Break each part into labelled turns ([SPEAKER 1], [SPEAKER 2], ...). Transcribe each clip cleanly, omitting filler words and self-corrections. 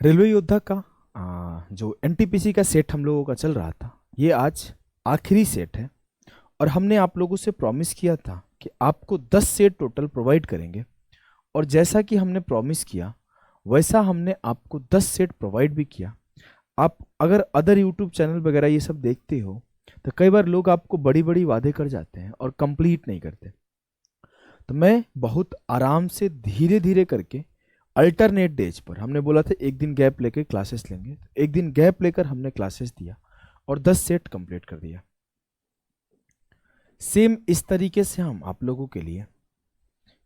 [SPEAKER 1] Railway योद्धा का जो एनटीपीसी का सेट हम लोगों का चल रहा था, ये आज आखिरी सेट है। और हमने आप लोगों से प्रॉमिस किया था कि आपको 10 सेट टोटल प्रोवाइड करेंगे। और जैसा कि हमने प्रॉमिस किया वैसा हमने आपको 10 सेट प्रोवाइड भी किया। आप अगर अदर यूट्यूब चैनल वगैरह ये सब देखते हो तो कई बार लोग आपको बड़ी बड़ी वादे कर जाते हैं और कंप्लीट नहीं करते। तो मैं बहुत आराम से धीरे धीरे करके अल्टरनेट डेज पर, हमने बोला था एक दिन गैप लेकर क्लासेस लेंगे, तो एक दिन गैप लेकर हमने क्लासेस दिया और 10 सेट कंप्लीट कर दिया। सेम इस तरीके से हम आप लोगों के लिए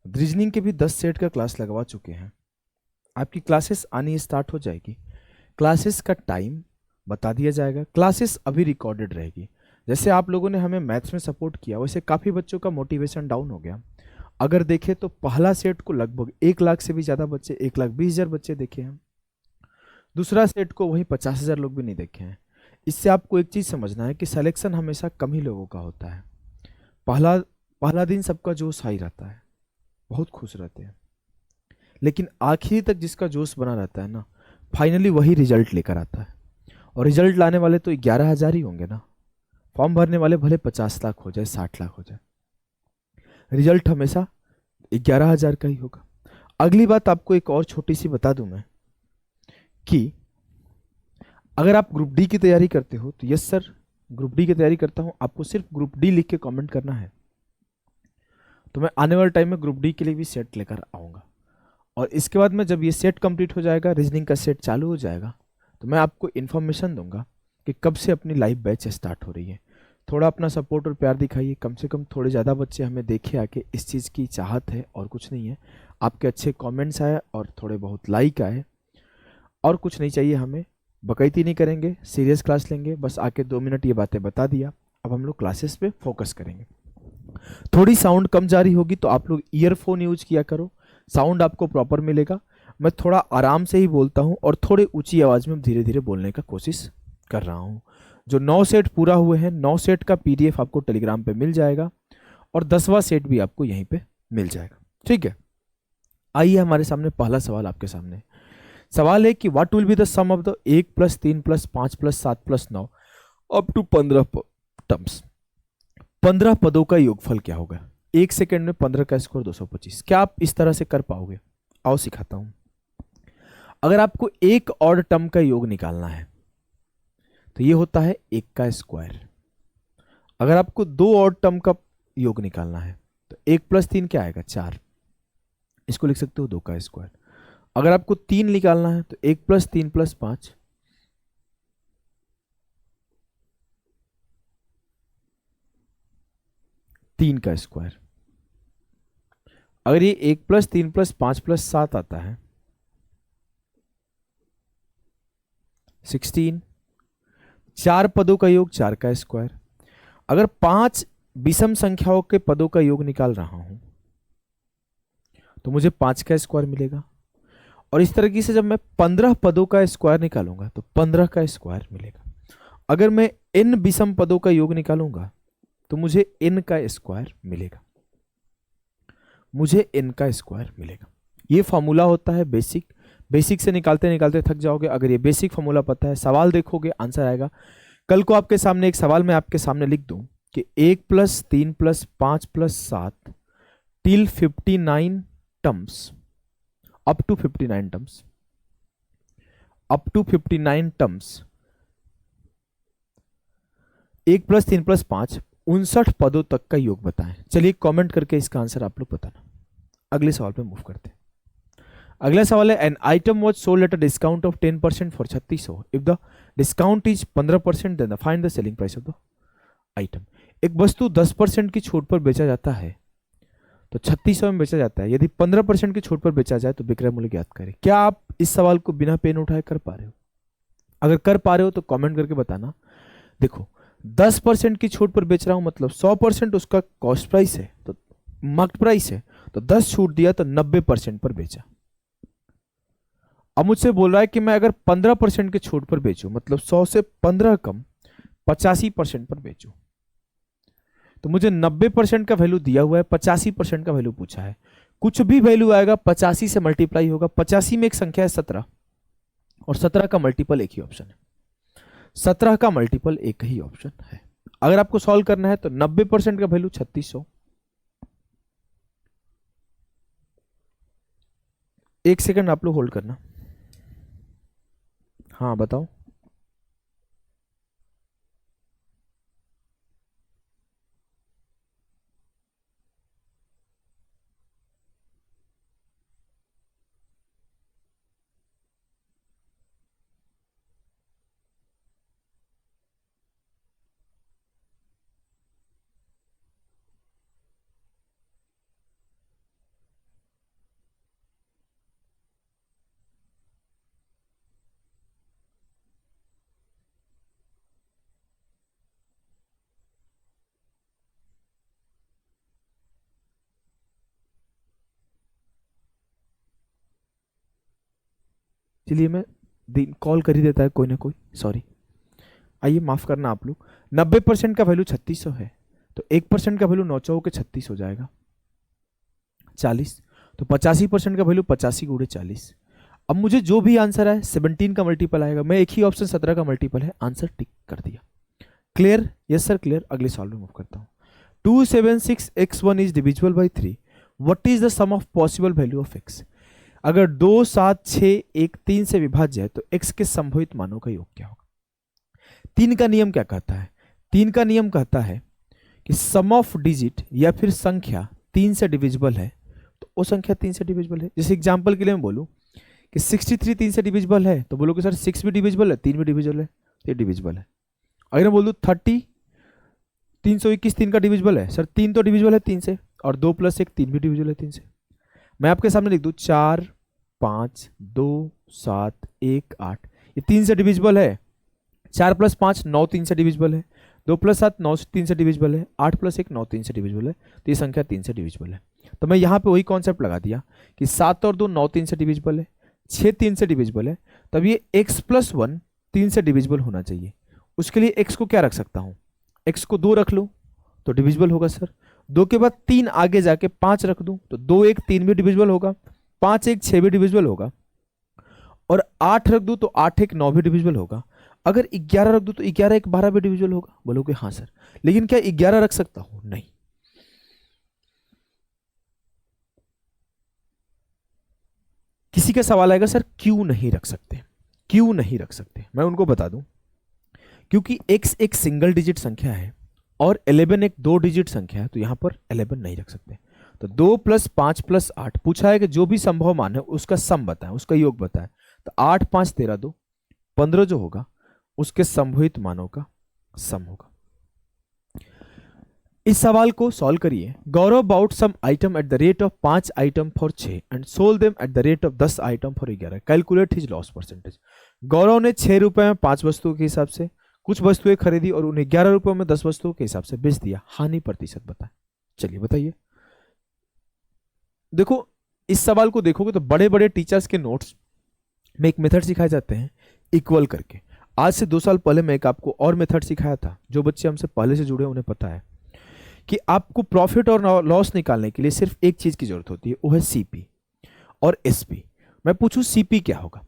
[SPEAKER 1] रीजनिंग के भी 10 सेट का क्लास लगवा चुके हैं। आपकी क्लासेस आनी स्टार्ट हो जाएगी। क्लासेस का टाइम बता दिया जाएगा। क्लासेस अभी रिकॉर्डेड रहेगी। जैसे आप लोगों ने हमें मैथ्स में सपोर्ट किया वैसे काफ़ी बच्चों का मोटिवेशन डाउन हो गया। अगर देखें तो पहला सेट को लगभग 1 लाख से भी ज़्यादा बच्चे, 1,20,000 बच्चे देखे हैं। दूसरा सेट को वही 50,000 लोग भी नहीं देखे हैं। इससे आपको एक चीज़ समझना है कि सिलेक्शन हमेशा कम ही लोगों का होता है। पहला दिन सबका जोश हाई रहता है, बहुत खुश रहते हैं, लेकिन आखिरी तक जिसका जोश बना रहता है ना, फाइनली वही रिजल्ट लेकर आता है। और रिजल्ट लाने वाले तो 11,000 ही होंगे ना। फॉर्म भरने वाले भले 50 लाख हो जाए, 60 लाख हो जाए, रिजल्ट हमेशा 11,000 का ही होगा। अगली बात आपको एक और छोटी सी बता दूं मैं कि अगर आप ग्रुप डी की तैयारी करते हो तो यस सर ग्रुप डी की तैयारी करता हूं, आपको सिर्फ ग्रुप डी लिख के कमेंट करना है। तो मैं आने वाले टाइम में ग्रुप डी के लिए भी सेट लेकर आऊँगा। और इसके बाद में जब ये सेट कंप्लीट हो जाएगा, रीजनिंग का सेट चालू हो जाएगा, तो मैं आपको इन्फॉर्मेशन दूंगा कि कब से अपनी लाइव बैच स्टार्ट हो रही है। थोड़ा अपना सपोर्ट और प्यार दिखाइए। कम से कम थोड़े ज़्यादा बच्चे हमें देखे आके, इस चीज़ की चाहत है और कुछ नहीं है। आपके अच्छे कमेंट्स आए और थोड़े बहुत लाइक आए, और कुछ नहीं चाहिए हमें। बकैती नहीं करेंगे, सीरियस क्लास लेंगे। बस आके 2 मिनट ये बातें बता दिया। अब हम लोग क्लासेस पे फोकस करेंगे। थोड़ी साउंड कम जारी होगी तो आप लोग ईयरफोन यूज किया करो, साउंड आपको प्रॉपर मिलेगा। मैं थोड़ा आराम से ही बोलता हूँ और थोड़े ऊंची आवाज़ में धीरे धीरे बोलने का कोशिश कर रहा हूँ। जो 9 सेट पूरा हुए हैं, 9 सेट का पीडीएफ आपको टेलीग्राम पे मिल जाएगा और 10वां सेट भी आपको यहीं पे मिल जाएगा। ठीक है, आइए हमारे सामने पहला सवाल आपके सामने। सवाल है कि what will be the sum of the 1 + 3 + 5 + 7 + 9 up to 15 terms. 15 पदों का योगफल क्या होगा? 1 सेकेंड में 15 का स्क्वायर 225। क्या आप इस तरह से कर पाओगे? आओ सिखाता हूं। अगर आपको एक ऑड टर्म का योग निकालना है तो ये होता है 1 का स्क्वायर। अगर आपको 2 ऑड टर्म का योग निकालना है तो 1 + 3 क्या आएगा? 4। इसको लिख सकते हो 2 का स्क्वायर। अगर आपको 3 निकालना है तो 1 + 3 + 5, 3 का स्क्वायर। अगर ये 1 + 3 + 5 + 7 आता है 16। 4 पदों का योग 4 का स्क्वायर। अगर 5 विषम संख्याओं के पदों का योग निकाल रहा हूं तो मुझे 5 का स्क्वायर मिलेगा। और इस तरीके से जब मैं 15 पदों का स्क्वायर निकालूंगा तो 15 का स्क्वायर मिलेगा। अगर मैं n विषम पदों का योग निकालूंगा तो मुझे n का स्क्वायर मिलेगा। मुझे n का स्क्वायर मिलेगा। ये फॉर्मूला होता है बेसिक। बेसिक से निकालते निकालते थक जाओगे। अगर ये बेसिक फॉर्मूला पता है, सवाल देखोगे आंसर आएगा। कल को आपके सामने एक सवाल मैं आपके सामने लिख दूं कि 1 + 3 + 5 + 7 till 59 terms, up to 59 terms, up to 59 terms, 1 + 3 + 5 59 पदों तक का योग बताएं। चलिए कमेंट करके इसका आंसर आप लोग बताना। अगले सवाल पे मूव करते हैं। अगला सवाल है an item was sold at a discount of 10% for 3600। If the discount is 15% then find the selling price of the item. एक वस्तु 10% की छूट पर बेचा जाता है तो 3600 में बेचा जाता है। यदि 15% की छूट पर बेचा जाए तो विक्रय मूल्य ज्ञात करें। क्या आप इस सवाल को बिना पेन उठाए कर पा रहे हो? अगर कर पा रहे हो तो कमेंट करके बताना। देखो 10% की छूट पर बेच रहा हूं मतलब 100% उसका कॉस्ट प्राइस है, तो मार्केट प्राइस है, तो 10 छूट दिया तो 90% पर बेचा। अब मुझसे बोल रहा है कि मैं अगर 15% की छूट पर बेचूं मतलब 100 से 15 कम 85% पर बेचूं, तो मुझे 90% का वैल्यू दिया हुआ है, 85% का वैल्यू पूछा है। कुछ भी वैल्यू आएगा 85 से मल्टीप्लाई होगा। 85 में एक संख्या है 17 और 17 का मल्टीपल एक ही ऑप्शन है। 17 का मल्टीपल एक ही ऑप्शन है। अगर आपको सॉल्व करना है तो 90% का वैल्यू 3600। एक सेकंड आप लोग होल्ड करना। हाँ बताओ। चलिए मैं दिन कॉल कर ही देता है कोई ना कोई, सॉरी। आइए माफ करना आप लोग। 90% का वैल्यू 3600 है, तो 1% का वैल्यू 9 के 36 हो जाएगा 40। तो 85% का वैल्यू 85 गुणे 40। अब मुझे जो भी आंसर है 17 का मल्टीपल आएगा। मैं एक ही ऑप्शन 17 का मल्टीपल है, आंसर टिक कर दिया। क्लियर? Yes sir clear. अगले सॉल्व में मूव करता हूँ। 276x1 is divisible by 3। What is the sum of possible value of x? अगर 2 7 6 1 3 से विभाज्य है तो x के संभावित मानों का योग क्या होगा? 3 का नियम क्या कहता है? 3 का नियम कहता है कि सम ऑफ डिजिट या फिर संख्या 3 से डिविजिबल है तो वो संख्या 3 से डिविजिबल है। जैसे एग्जांपल के लिए मैं बोलूं कि 63 3 से डिविजिबल है तो बोलो कि सर 6 भी डिविजिबल है, 3 भी डिविजिबल है, तो ये डिविजिबल है। अगर मैं बोल दूं 30 321 3 का डिविजिबल है, सर 3 तो डिविजिबल है 3 से, और 2 + 1 3 भी डिविजिबल है 3 से। मैं आपके सामने लिख दूं 4 5 2 7 1 8, ये 3 से डिविजिबल है। 4 + 5 9 3 से डिविजिबल है, 2 + 7 9 3 से डिविजिबल है, 8 + 1 9 3 से डिविजिबल है, तो ये संख्या 3 से डिविजिबल है। तो मैं यहाँ पे वही कॉन्सेप्ट लगा दिया कि 7 और 2 9 3 से डिविजिबल है, 6 3 से डिविजिबल है, तब ये x + 1 3 से डिविजिबल होना चाहिए। उसके लिए x को क्या रख सकता हूँ? x को 2 रख लूँ तो डिविजिबल होगा सर। 2 के बाद 3 आगे जाके 5 रख दूँ तो 2 1 3 भी डिविजिबल होगा, 5 1 6 भी डिविजिबल होगा, और 8 रख दूँ तो 8 1 9 भी डिविजिबल होगा। अगर 11 रख दूँ तो 11 1 12 भी डिविजिबल होगा। बोलोगे हाँ सर, लेकिन क्या 11 रख सकता हूँ? नहीं। किसी का सवाल आएगा सर क्यों नहीं रख सकते, क्यों नहीं रख सकते? मैं उनको बता दूं क्योंकि x एक सिंगल डिजिट संख्या है और 11 एक 2 डिजिट संख्या है, तो यहां पर 11 नहीं रख सकते। तो 2 + 5 + 8 पूछा है कि जो भी संभव मान है उसका सम बताएं, उसका योग बताएं। तो 8 5 13 2 15 जो होगा उसके संभवित मानों का सम होगा। इस सवाल को सॉल्व करिए। Gaurav bought some item at the rate of 5 item for 6 and sold them at the rate of 10 item for 11। Calculate his loss percentage. Gaurav ने 6 रुपए में 5 वस्तुओं के हिसाब से कुछ वस्तुएं खरीदी और उन्हें 11 रुपए में 10 वस्तुओं के हिसाब से बेच दिया। हानि प्रतिशत बताएं। चलिए बताइए। देखो इस सवाल को देखोगे तो बड़े बड़े टीचर्स के नोट्स में एक मेथड सिखाए जाते हैं इक्वल करके। आज से 2 साल पहले मैं एक आपको और मेथड सिखाया था। जो बच्चे हमसे पहले से जुड़े उन्हें पता है कि आपको प्रॉफिट और लॉस निकालने के लिए सिर्फ एक चीज की जरूरत होती है, वो है सीपी और एसपी। मैं पूछूं सीपी क्या होगा,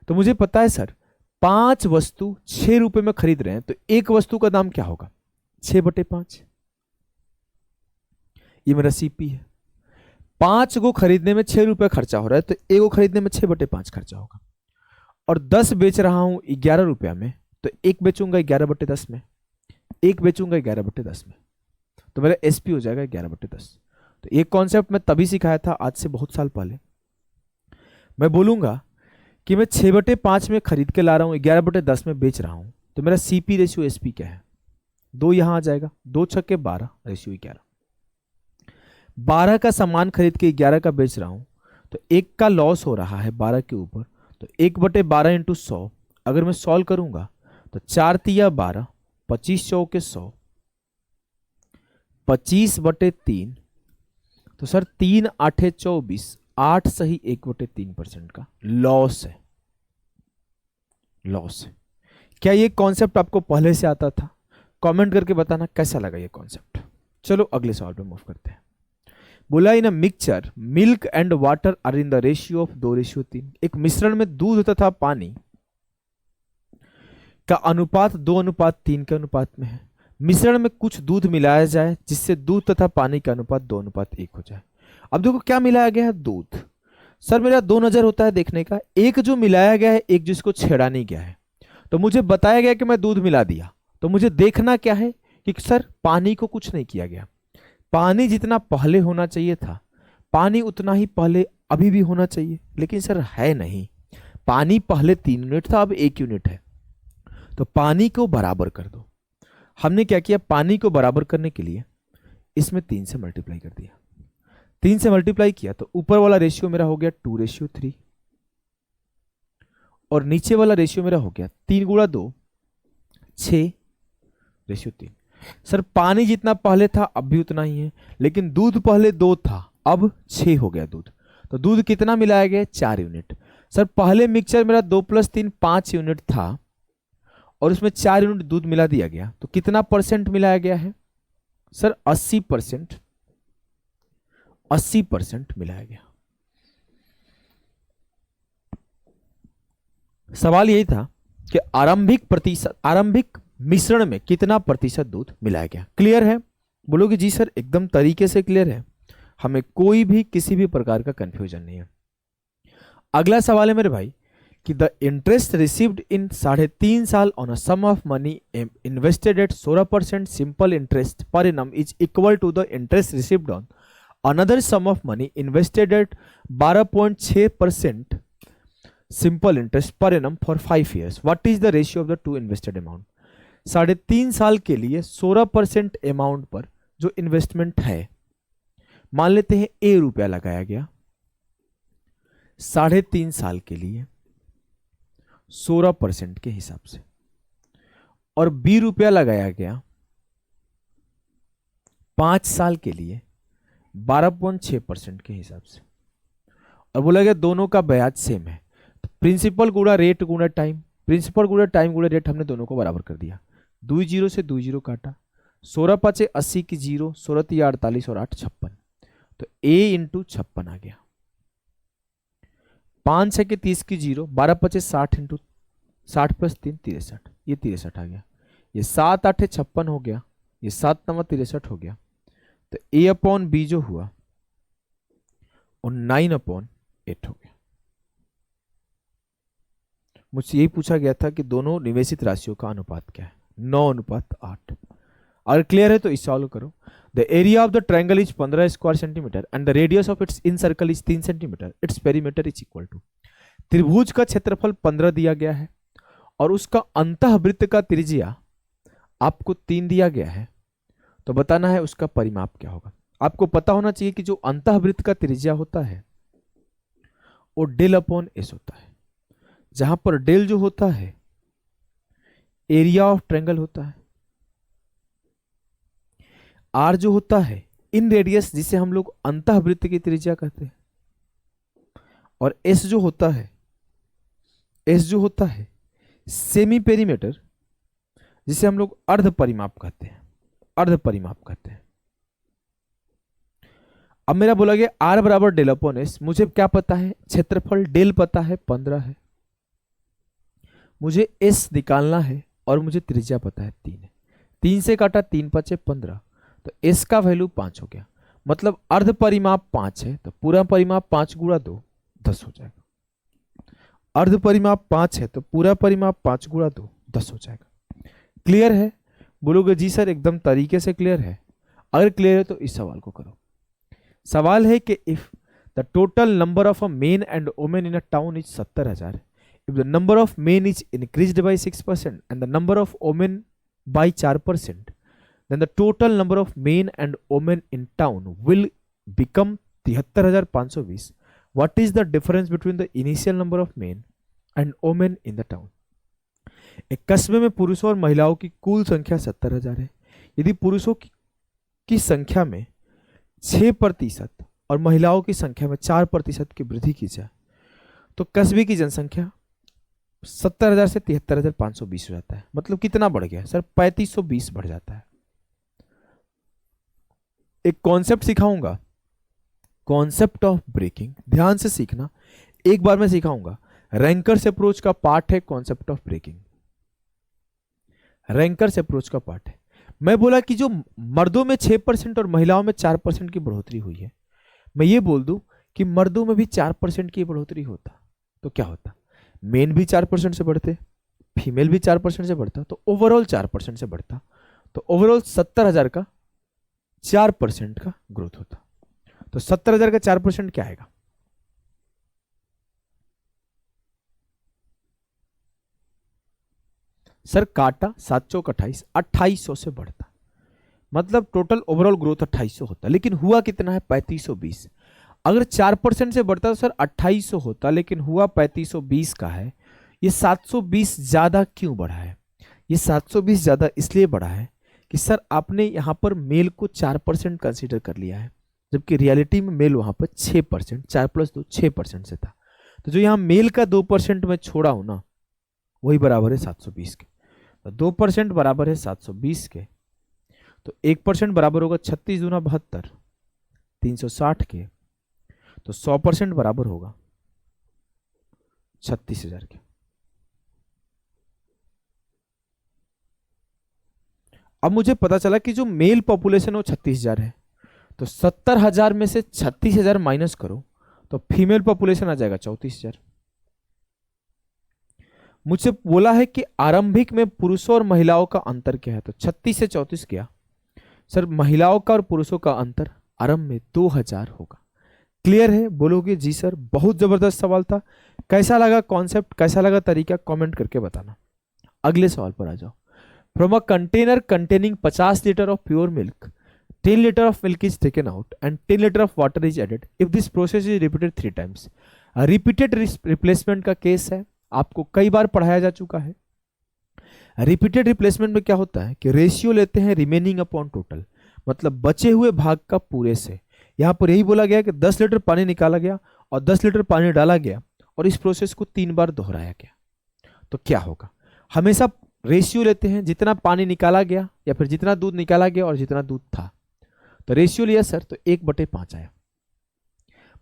[SPEAKER 1] तो मुझे पता है सर 5 वस्तु 6 रुपए में खरीद रहे हैं तो एक वस्तु का दाम क्या होगा? 6/5। ये मेरा सीपी है। 5 को खरीदने में 6 रुपए खर्चा हो रहा है तो एक को खरीदने में 6/5 खर्चा होगा, और 10 बेच रहा हूं 11 रुपया में, तो एक बेचूंगा 11/10 में, एक बेचूंगा 11/10 में, तो मेरा एसपी हो जाएगा 11/10। तो एक कॉन्सेप्ट मैं तभी सिखाया था आज से बहुत साल पहले। मैं बोलूंगा कि मैं 6/5 में खरीद के ला रहा हूं, 11/10 में बेच रहा हूं, तो मेरा सीपी रेशियो एसपी क्या है? 2 यहां आ जाएगा, 2 छक्के 12 रेशियो 11। 12 का सामान खरीद के 11 का बेच रहा हूं तो एक का लॉस हो रहा है 12 के ऊपर, तो 1/12 × 100 अगर मैं सॉल्व करूंगा तो 4 तिया 12, 25 चौके 100, 25/3, तो सर 3 8 24, 8 सही 1/3% का लॉस है। लॉस है। क्या ये कॉन्सेप्ट आपको पहले से आता था? कमेंट करके बताना कैसा लगा ये कॉन्सेप्ट। चलो अगले सवाल पे मूव करते हैं। बोला in a mixture milk and water are in the ratio of 2:3। एक मिश्रण में दूध तथा पानी का अनुपात 2:3 के अनुपात में है। मिश्रण में कुछ दूध मिलाया जाए जिससे दूध तथा पानी का अनुपात 2:1 हो जाए। अब देखो क्या मिलाया गया है, दूध। सर मेरा दो नजर होता है देखने का, एक जो मिलाया गया है, एक जिसको छेड़ा नहीं गया है। तो मुझे बताया गया कि मैं दूध मिला दिया, तो मुझे देखना क्या है कि सर पानी को कुछ नहीं किया गया। पानी जितना पहले होना चाहिए था, पानी उतना ही पहले अभी भी होना चाहिए, लेकिन सर है नहीं। पानी पहले 3 यूनिट था, अब 1 यूनिट है। तो पानी को बराबर कर दो। हमने क्या किया, पानी को बराबर करने के लिए इसमें 3 से मल्टीप्लाई कर दिया। 3 से मल्टीप्लाई किया तो ऊपर वाला रेशियो मेरा हो गया 2:3 और नीचे वाला रेशियो मेरा हो गया 3 × 2 6:3। सर पानी जितना पहले था अब भी उतना ही है, लेकिन दूध पहले 2 था, अब 6 हो गया दूध। तो दूध कितना मिलाया गया, 4 यूनिट। सर पहले मिक्सचर मेरा 2 + 3 5 यूनिट था और उसमें 4 यूनिट दूध मिला दिया गया, तो कितना परसेंट मिलाया गया है सर, 80%। 80% मिलाया गया। सवाल यही था कि आरंभिक मिश्रण में कितना प्रतिशत दूध मिलाया गया। क्लियर है? बोलोगे जी सर एकदम तरीके से क्लियर है, हमें कोई भी किसी भी प्रकार का कंफ्यूजन नहीं है। अगला सवाल है मेरे भाई कि द इंटरेस्ट रिसीव्ड इन 3.5 साल on a sum of money invested at 16% simple interest per annum is equal to the interest received on another sum of money invested at 12.6% simple interest per annum for 5 years। What is the ratio of the two invested amount. 3.5 साल के लिए 16% amount पर जो investment है, मान लेते हैं ए रुपया लगाया गया 3.5 साल के लिए 16% के हिसाब से, और बी रुपया लगाया गया 5 साल के लिए 12.6% के हिसाब से, और बोला गया दोनों का ब्याज सेम है। तो प्रिंसिपल गुणा रेट गुणा टाइम, प्रिंसिपल गुणा टाइम गुणा रेट, हमने दोनों को बराबर कर दिया। 2 0 से 2 0 काटा, 16 5 80 की 0, 16 3 48 और 8 56, तो a × 56 आ गया। 5 6 के 30 की 0, 12 5 60 × 60 + 3 63, ये 63 आ गया। ये 7 8 56 हो गया, ये 7 9 63 हो गया। तो a/b जो हुआ और 9/8 हो गया। मुझसे यही पूछा गया था कि दोनों निवेशित राशियों का अनुपात क्या है, 9:8। अगर क्लियर है तो इस सॉल्व करो। The area of the triangle is 15 square centimetre and the radius of its incircle is 3 centimetre. Its perimeter is equal to. त्रिभुज का क्षेत्रफल 15 दिया गया है और उसका अंतःवृत्त का त्रिज्या आपको 3 दिया गया है, तो बताना है उसका परिमाप क्या होगा। आपको पता होना चाहिए कि जो अंतःवृत्त का त्रिज्या होता है वो del/s होता है, जहां पर डेल जो होता है एरिया ऑफ ट्रायंगल होता है, आर जो होता है इन रेडियस जिसे हम लोग अंतःवृत्त की त्रिज्या कहते हैं, और एस जो होता है सेमी पेरीमीटर जिसे हम लोग अर्ध परिमाप कहते हैं। अब मेरा बोला गया आर बराबर del/s। मुझे क्या पता है, क्षेत्रफल डेल पता है 15 है, मुझे एस निकालना है और मुझे त्रिज्या पता है 3 है। 3 से काटा 3 5 15, तो एस का वैल्यू 5 हो गया। मतलब अर्ध परिमाप 5 है तो पूरा परिमाप 5 × 2 10 हो जाएगा। अर्ध परिमाप 5 है तो पूरा परिमाप 5 × 2 10 हो जाएगा। क्लियर है? बोलोगे जी सर एकदम तरीके से क्लियर है। अगर क्लियर है तो इस सवाल को करो। सवाल है कि if the total number of a main and women in a town is 70,000, if the number of men is increased by 6% and the number of women by 4%, then the total number of men and women in town will become 73,520. What is the difference between the initial number of men and women in the town? एक कस्बे में पुरुषों और महिलाओं की कुल संख्या 70,000 है। यदि पुरुषों की संख्या में 6% और महिलाओं की संख्या में 4% की वृद्धि की जाए तो कस्बे की जनसंख्या 70,000 से 73,520 हो जाता है। मतलब कितना बढ़ गया सर? 3520 बढ़ जाता है। एक कॉन्सेप्ट सिखाऊंगा, कॉन्सेप्ट ऑफ ब्रेकिंग, ध्यान से सीखना। एक बार मैं सिखाऊंगा, रैंकर्स अप्रोच का पार्ट है concept of breaking. Rankers approach का पार्ट है। मैं बोला कि जो मर्दों में 6% और महिलाओं में 4% की बढ़ोतरी हुई है, मैं ये बोल दूं कि मर्दों में भी 4% की बढ़ोतरी होता तो क्या होता, मेन भी 4% से बढ़ते, फीमेल भी 4% से बढ़ता, तो ओवरऑल 4% से बढ़ता, तो ओवरऑल 70,000 का 4% का ग्रोथ होता। तो 70,000 का 4% क्या आएगा? सर काटा 7 चौक 28, 2800 से बढ़ता, मतलब टोटल ओवरऑल ग्रोथ 2800 होता, लेकिन हुआ कितना है 3520। अगर 4% से बढ़ता तो सर 2800 होता, लेकिन हुआ 3520 का है। ये 720 ज्यादा क्यों बढ़ा है? ये 720 ज्यादा इसलिए बढ़ा है कि सर आपने यहां पर मेल को 4% कंसिडर कर लिया है, जबकि रियलिटी में मेल वहां पर 6%, 4 + 2 6% से था। तो जो यहाँ मेल का 2% मैं छोड़ा हूं ना, वही बराबर है 720 के। तो 2% बराबर है 720 के, तो 1% बराबर होगा 36 दूना 72, 360 के, तो 100% बराबर होगा 36,000 के। अब मुझे पता चला कि जो मेल पॉपुलेशन है वो 36,000 है, तो 70,000 में से 36,000 माइनस करो तो फीमेल पॉपुलेशन आ जाएगा 34,000। मुझसे बोला है कि आरंभिक में पुरुषों और महिलाओं का अंतर क्या है, तो 36 से 34 किया, सर महिलाओं का और पुरुषों का अंतर आरंभ में 2,000 होगा। क्लियर है? बोलोगे जी सर, बहुत जबरदस्त सवाल था। कैसा लगा कॉन्सेप्ट, कैसा लगा तरीका, कमेंट करके बताना। अगले सवाल पर आ जाओ। From a container containing 50 litre of pure milk, 10 litre of milk is taken out and 10 litre of water is added if this process is repeated 3 times. Repeated replacement का केस है, आपको कई बार पढ़ाया जा चुका है। रिपीटेड रिप्लेसमेंट में क्या होता है कि रेशियो लेते हैं रिमेनिंग अपॉन टोटल, मतलब बचे हुए भाग का पूरे से। यहां पर यही बोला गया कि 10 लीटर पानी निकाला गया और 10 लीटर पानी डाला गया और इस प्रोसेस को 3 बार दोहराया गया, तो क्या होगा? हमेशा रेशियो लेते हैं, जितना पानी निकाला गया या फिर जितना दूध निकाला गया और जितना दूध था, तो रेशियो लिया सर, तो 1/5 आया।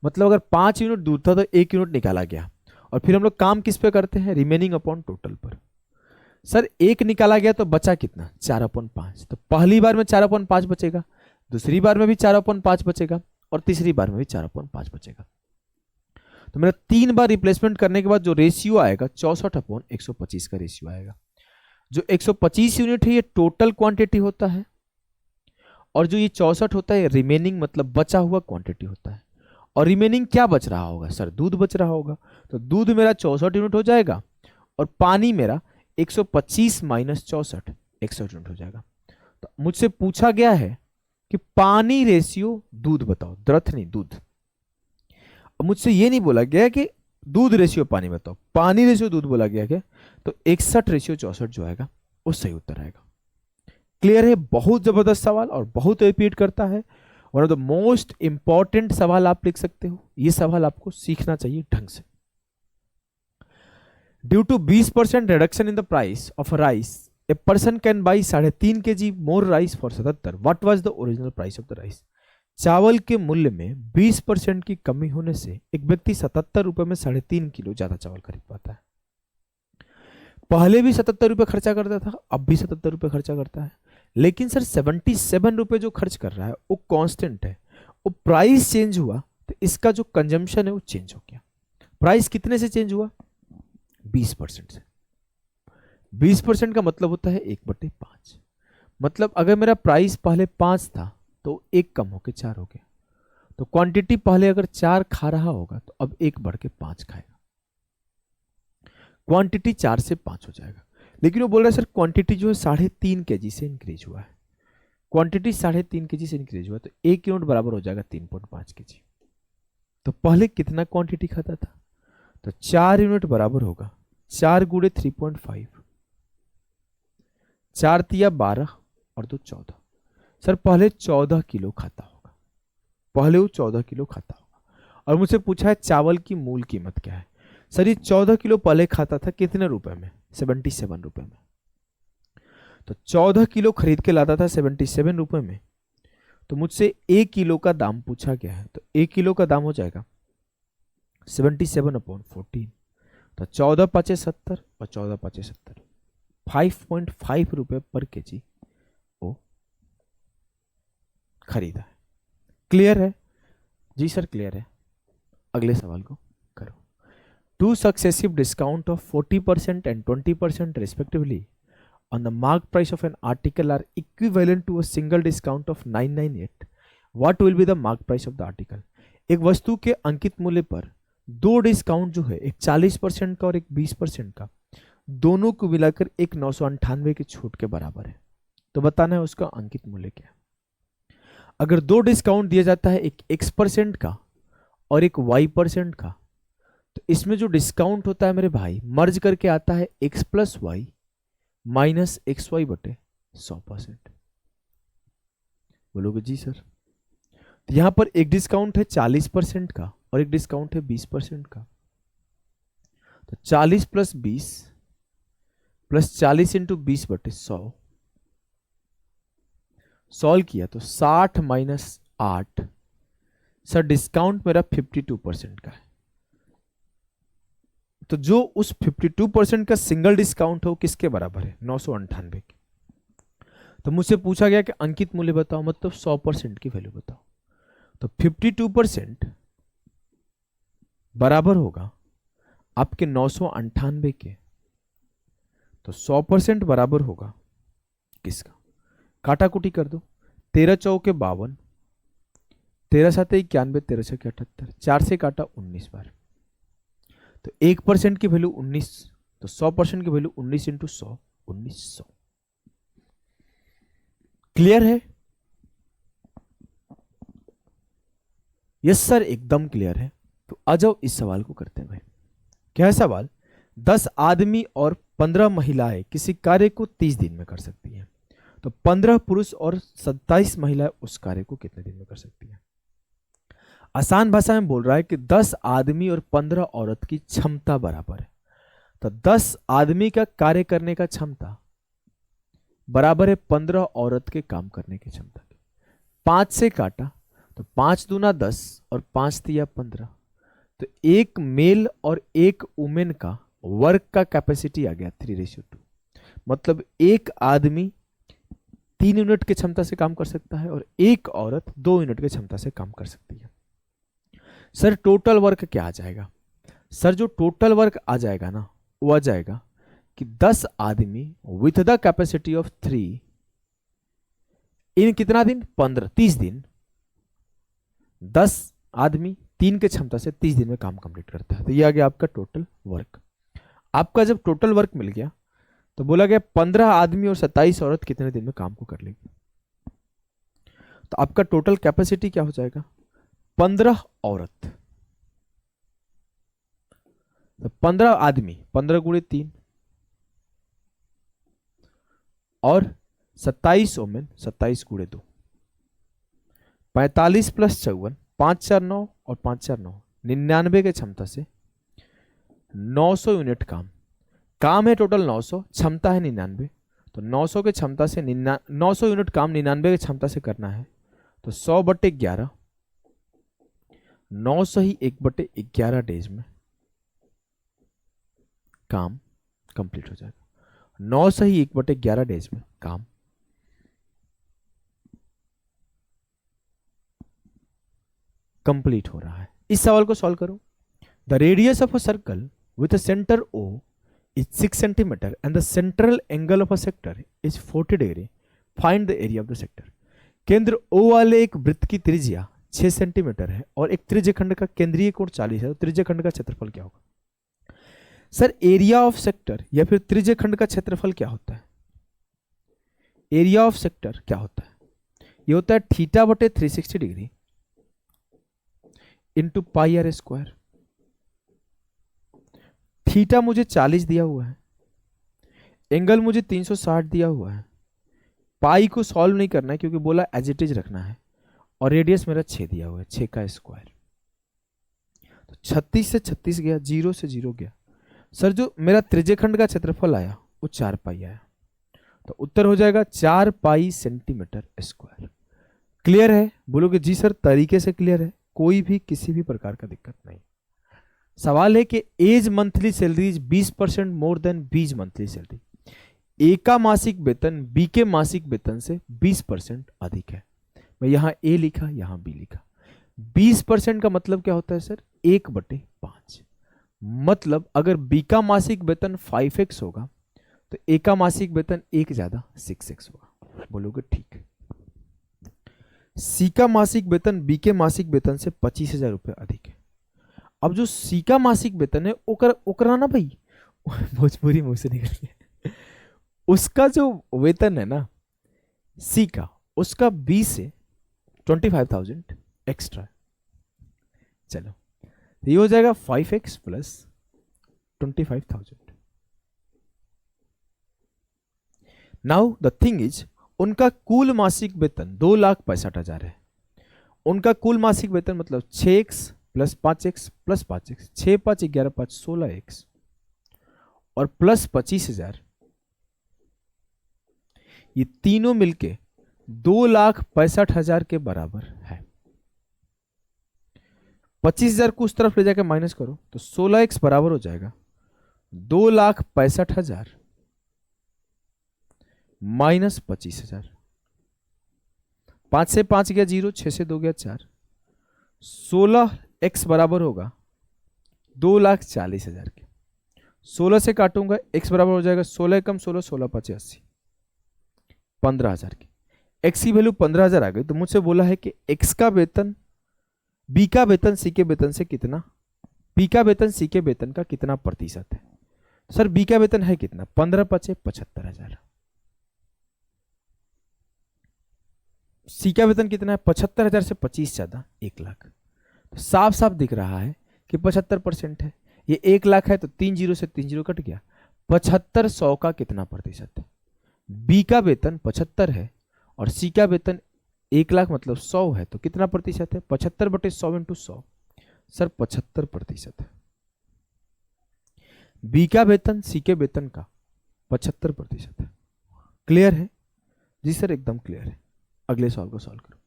[SPEAKER 1] मतलब अगर 5 यूनिट दूध था तो 1 यूनिट निकाला गया, और फिर हम लोग काम किस पे करते हैं? रिमेनिंग अपॉन टोटल पर। सर 1 निकाला गया तो बचा कितना? 4/5। तो पहली बार में 4/5 बचेगा, दूसरी बार में भी 4/5 बचेगा, और तीसरी बार में भी 4/5 बचेगा। तो मेरा 3 बार रिप्लेसमेंट करने के बाद जो रेशियो आएगा 64/125 का रेशियो आएगा। जो 125 यूनिट है ये टोटल क्वांटिटी होता है, और जो ये 64 होता है रिमेनिंग, मतलब बचा हुआ क्वांटिटी होता है। और रिमेनिंग क्या बच रहा होगा? सर दूध बच रहा होगा, तो दूध मेरा 64 यूनिट हो जाएगा, और पानी मेरा 125 माइनस 64 61 यूनिट हो जाएगा। तो मुझसे पूछा गया है कि पानी रेशियो दूध बताओ, द्रथ नहीं दूध। मुझसे ये नहीं बोला गया कि दूध रेशियो पानी बताओ, पानी रेशियो दूध बोला गया क्या, तो 61/64 जो आएगा वो सही उत्तर आएगा। क्लियर है? बहुत जबरदस्त सवाल और बहुत रिपीट करता है, one of the most important सवाल आप लिख सकते हो। ये सवाल आपको सीखना चाहिए ढंग से। Due to 20% reduction in the price of rice a person can buy 3.5 kg more rice for 77। What was the original price of the rice? चावल के मूल्य में 20% की कमी होने से एक व्यक्ति 77 रुपए में 3.5 किलो ज्यादा चावल खरीद पाता है। पहले भी 77 रुपए खर्चा करता था, अब भी 77 रुपए खर्चा करता है, लेकिन सर 77 रुपए जो खर्च कर रहा है वो कांस्टेंट है। वो प्राइस चेंज हुआ तो इसका जो कंजम्पशन है वो चेंज हो गया। प्राइस कितने से चेंज हुआ? 20% से। 20% का मतलब होता है 1/5। मतलब अगर मेरा प्राइस पहले 5 था तो 1 कम होकर 4 हो गया, तो क्वांटिटी पहले अगर 4 खा रहा होगा तो अब 1 बढ़ के 5 खाएगा, क्वांटिटी 4 से 5 हो जाएगा। लेकिन वो बोल रहा है सर क्वांटिटी जो है 3.5 kg से इंक्रीज हुआ है, क्वांटिटी 3.5 kg से इंक्रीज हुआ, तो 1 यूनिट बराबर हो जाएगा 3.5 kg। तो पहले कितना क्वांटिटी खाता था? तो 4 यूनिट बराबर होगा 4 × 3.5, 4 तिया 12 और 2 14। सर पहले 14 किलो खाता होगा, पहले वो 14 किलो खाता होगा। और मुझसे पूछा है चावल की मूल कीमत क्या है। सर ये 14 किलो पहले खाता था कितने रुपए में? 77 रुपए में। तो 14 किलो खरीद के लाता था 77 रुपए में, तो मुझसे 1 किलो का दाम पूछा गया है, तो 1 किलो का दाम हो जाएगा 77/14। तो 14 × 5 = 70 और 14 × 5 = 70, 5.5 रुपए पर केजी वो खरीदा है। क्लियर है? जी सर क्लियर है। अगले सवाल को करो। Two successive discount of 40% and 20% respectively on the mark price of an article are equivalent to a single discount of 998, what will be the mark price of the article? एक वस्तु के अंकित मूल्य पर दो डिस्काउंट जो है, एक 40% का और एक 20% का, दोनों को मिलाकर एक 998 की छूट के बराबर है। तो बताना है उसका अंकित मूल्य क्या है। अगर दो डिस्काउंट दिया जाता है, एक x% का और एक y% का, तो इसमें जो डिस्काउंट होता है मेरे भाई मर्ज करके आता है x plus y minus x y बटे 100%। बोलोगे जी सर। तो यहां पर एक डिस्काउंट है 40% का और एक डिस्काउंट है 20% का। तो 40 प्लस 20 प्लस 40 इंटू 20 बटे 100 सॉल्व किया तो 60 माइनस 8। सर डिस्काउंट मेरा 52% का है। तो जो उस 52% का सिंगल डिस्काउंट हो किसके बराबर है? 998 के। तो मुझसे पूछा गया कि अंकित मूल्य बताओ, मतलब 100% की वैल्यू बताओ। तो 52% बराबर होगा आपके 998 के। तो 100% बराबर होगा किसका? काटाकुटी कर दो। 13 चौके 52, 13 साते 91, 13 से 78, 4 से काटा 19 बार। तो 1% की वैल्यू 19, तो 100% की वैल्यू 19 इंटू 100, 1900। क्लियर है? यस सर एकदम क्लियर है। तो आ जाओ इस सवाल को करते हैं भाई। क्या है सवाल? 10 आदमी और 15 महिलाएं किसी कार्य को 30 दिन में कर सकती हैं। तो 15 पुरुष और 27 महिलाएं उस कार्य को कितने दिन में कर सकती हैं? आसान भाषा में बोल रहा है कि 10 आदमी और 15 औरत की क्षमता बराबर है। तो 10 आदमी का कार्य करने का क्षमता बराबर है 15 औरत के काम करने की क्षमता की। 5 से काटा तो 5 दूना 10 और 5 तिया 15। तो एक मेल और एक वुमेन का वर्क का कैपेसिटी आ गया 3:2। मतलब एक आदमी 3 यूनिट की क्षमता से काम कर सकता है और एक औरत 2 यूनिट की क्षमता से काम कर सकती है। सर टोटल वर्क क्या आ जाएगा? सर जो टोटल वर्क आ जाएगा ना, वो आ जाएगा कि 10 आदमी विथ द कैपेसिटी ऑफ 3 इन कितना दिन? 15, 30 दिन। 10 आदमी 3 के क्षमता से 30 दिन में काम कंप्लीट करता है। तो ये आ गया आपका टोटल वर्क। आपका जब टोटल वर्क मिल गया तो बोला गया 15 आदमी और 27 औरत कितने दिन में काम को कर लेगी। तो आपका टोटल कैपेसिटी क्या हो जाएगा? 15 औरत, तो 15 आदमी, 15 गुणे 3 और 27 वुमेन, 27 गुणे 2, 45 प्लस 54, 5 4 9 और 5 4 9, 99 के क्षमता से 900 यूनिट काम है टोटल 900, क्षमता है 99। तो 900 के क्षमता से 900 यूनिट काम 99 की क्षमता से करना है। तो 100/11, 900 ही 1/11 डेज में काम कंप्लीट हो जाएगा। 900 ही 1/11 डेज में काम कंप्लीट हो रहा है। इस सवाल को सॉल्व करो। The radius of a circle with a centre O is 6 centimeter and the central angle of a sector is 40 degree. Find the area of the sector. केंद्र O वाले एक वृत्त की त्रिज्या 6 सेंटीमीटर है और एक त्रिज्यखंड का केंद्रीय कोण 40 है। तो त्रिज्यखंड का क्षेत्रफल क्या होगा? सर एरिया ऑफ सेक्टर या फिर त्रिज्यखंड का क्षेत्रफल क्या होता है? एरिया ऑफ सेक्टर क्या होता है? ये होता है θ/360 degree into pi r square. Theta मुझे 40 दिया हुआ है, एंगल मुझे 360 दिया हुआ है। पाई को सॉल्व नहीं करना है क्योंकि बोला एज इट इज रखना है, और रेडियस मेरा 6 दिया हुआ है, 6 का स्क्वायर। तो 36 से 36 गया, 0 से 0 गया। सर जो मेरा त्रिज्यखंड का क्षेत्रफल आया वो 4 पाई आया। तो उत्तर हो जाएगा 4 पाई सेंटीमीटर स्क्वायर। क्लियर है? बोलोगे जी सर तरीके से क्लियर है, कोई भी किसी भी प्रकार का दिक्कत नहीं। सवाल है कि A's monthly salary is 20% more than B's monthly salary. A का मासिक वेतन बी के मासिक वेतन से 20% अधिक है। मैं यहां ए लिखा, यहां बी लिखा। 20% का मतलब क्या होता है सर? 1/5। मतलब अगर बी का मासिक वेतन 5x होगा तो ए का मासिक वेतन 1 ज्यादा 6x होगा। बोलोगे ठीक। सी का मासिक वेतन बी के मासिक वेतन से 25,000 रुपये अधिक है। अब जो सी का मासिक वेतन है ओकरा ना भाई भोजपुरी मुंह से निकल गया, उसका जो वेतन है ना सी का, उसका बी से 25,000 एक्स्ट्रा। चलो ये हो जाएगा 5x plus 25,000। Now the thing is, उनका कुल मासिक वेतन 2,65,000 है। उनका कुल मासिक वेतन मतलब 6x plus 5x plus 5x, 6 5 11 5 16x और प्लस 25,000, ये तीनों मिलके 2,65,000 के बराबर है। 25,000 को उस तरफ ले जाकर माइनस करो तो 16x बराबर हो जाएगा 2,65,000 माइनस 25,000। 5 से 5 गया 0, 6 से 2 गया 4, 16x बराबर होगा 2,40,000 के। 16 से काटूंगा x बराबर हो जाएगा 16 कम 16, 16 5 80, 15,000 की। x की वैल्यू 15,000 आ गई तो मुझसे बोला है कि x का वेतन b का वेतन c के वेतन से कितना, b का वेतन c के वेतन का कितना प्रतिशत है। सर b का वेतन है कितना? 15 5 75,000। सी का वेतन कितना है? 75,000 से 25 ज्यादा 1 लाख। तो साफ साफ दिख रहा है कि 75% है। ये 1 लाख है तो 3 जीरो से 3 जीरो कट गया। 75 100 का कितना प्रतिशत है? बी का वेतन 75 है और सी का वेतन 1 लाख मतलब 100 है, तो कितना प्रतिशत है? 75/100 इंटू 100। सर 75% है। बी का वेतन सी के वेतन का 75% है। क्लियर है? जी सर एकदम क्लियर है। अगले सवाल को सॉल्व करो।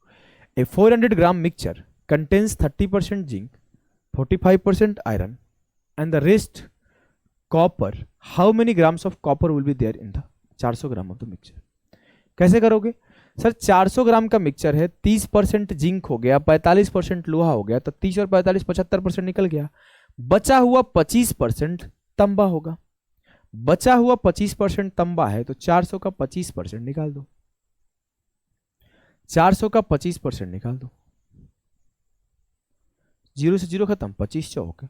[SPEAKER 1] A 400 gram mixture contains 30% zinc, 45% iron and the rest copper. How many grams of copper will be there in the 400 gram of the mixture. कैसे करोगे सर? 400 ग्राम का मिक्सचर है, 30% जिंक हो गया, 45% लोहा हो गया, तो 30 और 45 75% निकल गया। बचा हुआ 25% तंबा होगा। बचा हुआ 25% तंबा है तो 400 का 25% निकाल दो। 400 का 25% निकाल दो। 0 से 0 खत्म, 25 चौके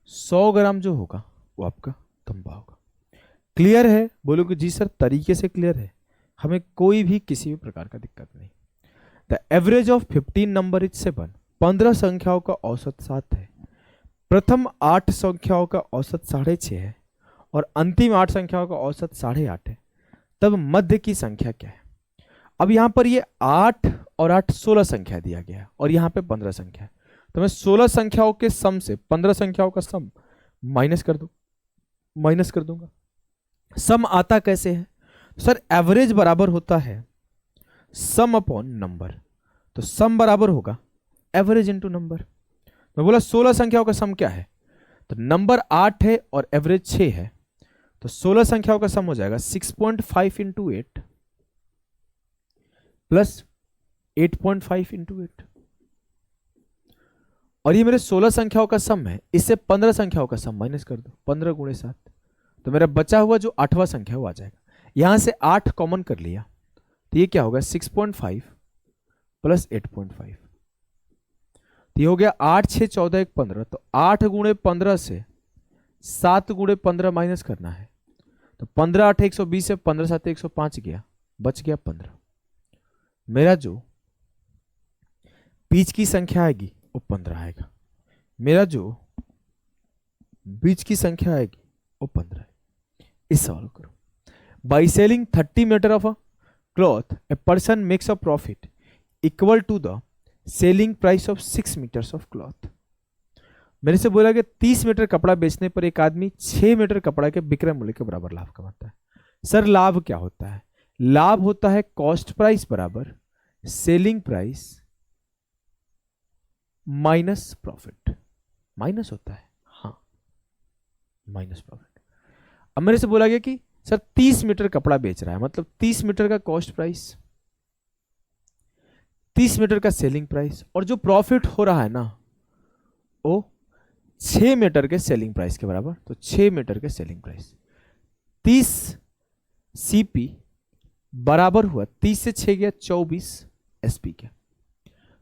[SPEAKER 1] 100 ग्राम जो होगा वो आपका तंबा होगा। क्लियर है? बोलोगे जी सर तरीके से क्लियर है, हमें कोई भी किसी भी प्रकार का दिक्कत नहीं। The average of 15 number is 7। 15 संख्याओं का औसत 7 है। प्रथम 8 संख्याओं का औसत 6.5 है और अंतिम 8 संख्याओं का औसत 8.5 है। तब मध्य की संख्या क्या है? अब यहां पर ये 8 और 8 16 संख्या दिया गया है और यहां पे 15 संख्या है, तो मैं 16 संख्याओं के सम से 15 संख्याओं का सम माइनस कर दूंगा। सम आता कैसे है सर? एवरेज बराबर होता है सम अपॉन नंबर, तो सम बराबर होगा एवरेज इंटू नंबर। मैं बोला 16 संख्याओं का सम क्या है, तो नंबर 8 है और एवरेज 6 है, तो 16 संख्याओं का सम हो जाएगा 6.5 इंटू 8 प्लस 8.5 इंटू 8। और ये मेरे 16 संख्याओं का सम है, इससे 15 संख्याओं का सम माइनस कर दो, 15 गुणे 7, तो मेरा बचा हुआ जो 8वां संख्या वो आ जाएगा। यहां से 8 कॉमन कर लिया तो ये क्या होगा 6.5 प्लस 8.5, तो ये हो गया 8 6 14 1 15, तो 8 गुणे 15 से 7 गुणे 15 माइनस करना है, तो 15 8 120 है, 15 7 105 गया, बच गया 15। मेरा जो बीच की संख्या आएगी वो 15 आएगा। मेरा जो बीच की संख्या आएगी वो 15 है। इस सवाल करो। By selling 30 metre of a cloth a person makes a profit equal to the selling price of 6 metres of cloth. मेरे से बोला कि 30 मीटर कपड़ा बेचने पर एक आदमी 6 मीटर कपड़ा के विक्रय मूल्य के बराबर लाभ कमाता है। सर लाभ क्या होता है? लाभ होता है कॉस्ट प्राइस बराबर selling price minus profit. Minus होता है, हाँ माइनस प्रॉफिट। अब मेरे से बोला गया कि सर 30 मीटर कपड़ा बेच रहा है, मतलब 30 मीटर का कॉस्ट प्राइस, 30 मीटर का सेलिंग प्राइस, और जो प्रॉफिट हो रहा है ना वो 6 मीटर के सेलिंग प्राइस के बराबर। तो 6 मीटर के सेलिंग प्राइस 30 सीपी बराबर हुआ 30 से 6 गया 24 एसपी के।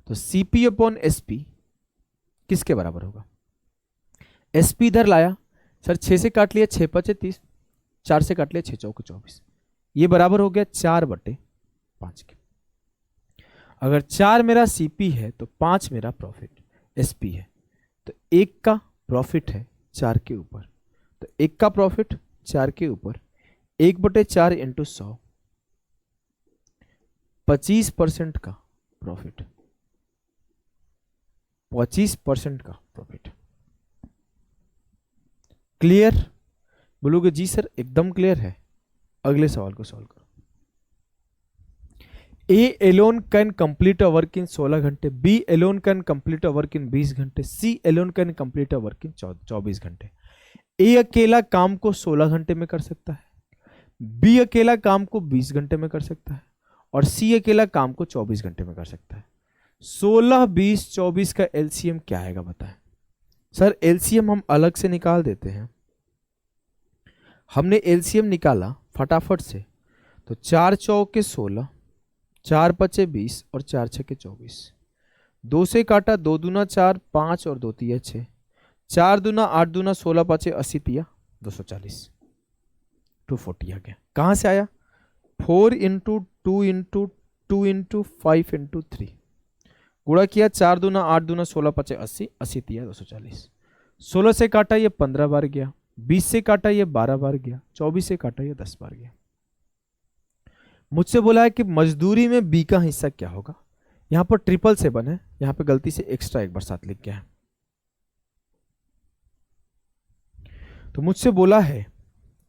[SPEAKER 1] तो सीपी अपॉन एसपी किसके बराबर होगा? एसपी इधर लाया सर, 6 से काट लिया 6 पचे 30, 4 से काट लिया 6 चौके 24, ये बराबर हो गया 4/5 के। अगर 4 मेरा सीपी है तो 5 मेरा प्रॉफिट एसपी है, तो 1 का प्रॉफिट है 4 के ऊपर, तो 1 का प्रॉफिट 4 के ऊपर 1/4 इंटू 100, 25% का प्रॉफिट, 25% का प्रॉफिट। क्लियर? बोलोगे जी सर एकदम क्लियर है। अगले सवाल को सॉल्व करो। A alone can complete a work in 16 घंटे, B alone can complete a work in 20 घंटे, C alone can complete a work in 24 घंटे। ए अकेला काम को 16 घंटे में कर सकता है, बी अकेला काम को 20 घंटे में कर सकता है, और सी अकेला काम को 24 घंटे में कर सकता है। 16, 20, 24 का एलसीएम क्या आएगा बताएं? सर एलसीएम हम अलग से निकाल देते हैं। हमने एलसीएम निकाला फटाफट से, तो 4 चौके 16, 4 पचे 20 और 4 छके 24, 2 से काटा 2 दूना 4, 5 और 2 तिया 6, 4 दूना 8 दूना 16 पाँचे 80 तिया 240, 240 आ गया। कहाँ से आया? 4 इंटू 2 इंटू 2 इंटू 5 इंटू 3, गुणा किया 4 दूना 8 दूना 16 पाँचे 80, 80 तिया 240, 16 से काटा ये 15 बार गया, 20 से काटा ये 12 बार गया, 24 से काटा ये 10 बार गया। मुझसे बोला है कि मजदूरी में बी का हिस्सा क्या होगा। यहां पर 777 है, यहां पे गलती से एक्स्ट्रा एक बार साथ लिख गया है। तो मुझसे बोला है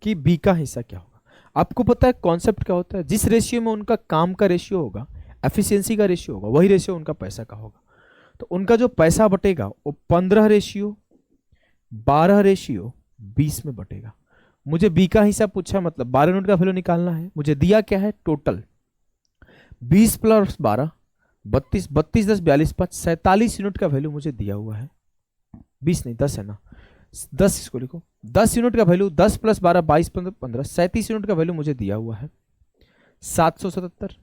[SPEAKER 1] कि बी का हिस्सा क्या होगा। आपको पता है कॉन्सेप्ट क्या होता है? जिस रेशियो में उनका काम का रेशियो होगा, एफिशिएंसी का रेशियो होगा, वही रेशियो उनका पैसा का होगा। तो उनका जो पैसा बटेगा वो 15 रेशियो 12 रेशियो 20 में बटेगा। मुझे बी का हिस्सा पूछा, मतलब 12 यूनिट का वैल्यू निकालना है। मुझे दिया क्या है? टोटल 20 प्लस 12 32, 32 10 42 5 47 यूनिट का वैल्यू मुझे दिया हुआ है। 20 नहीं 10 है ना, 10 इसको लिखो। 10 यूनिट का वैल्यू 10 प्लस 12 22 15 37 यूनिट का वैल्यू मुझे दिया हुआ है 777,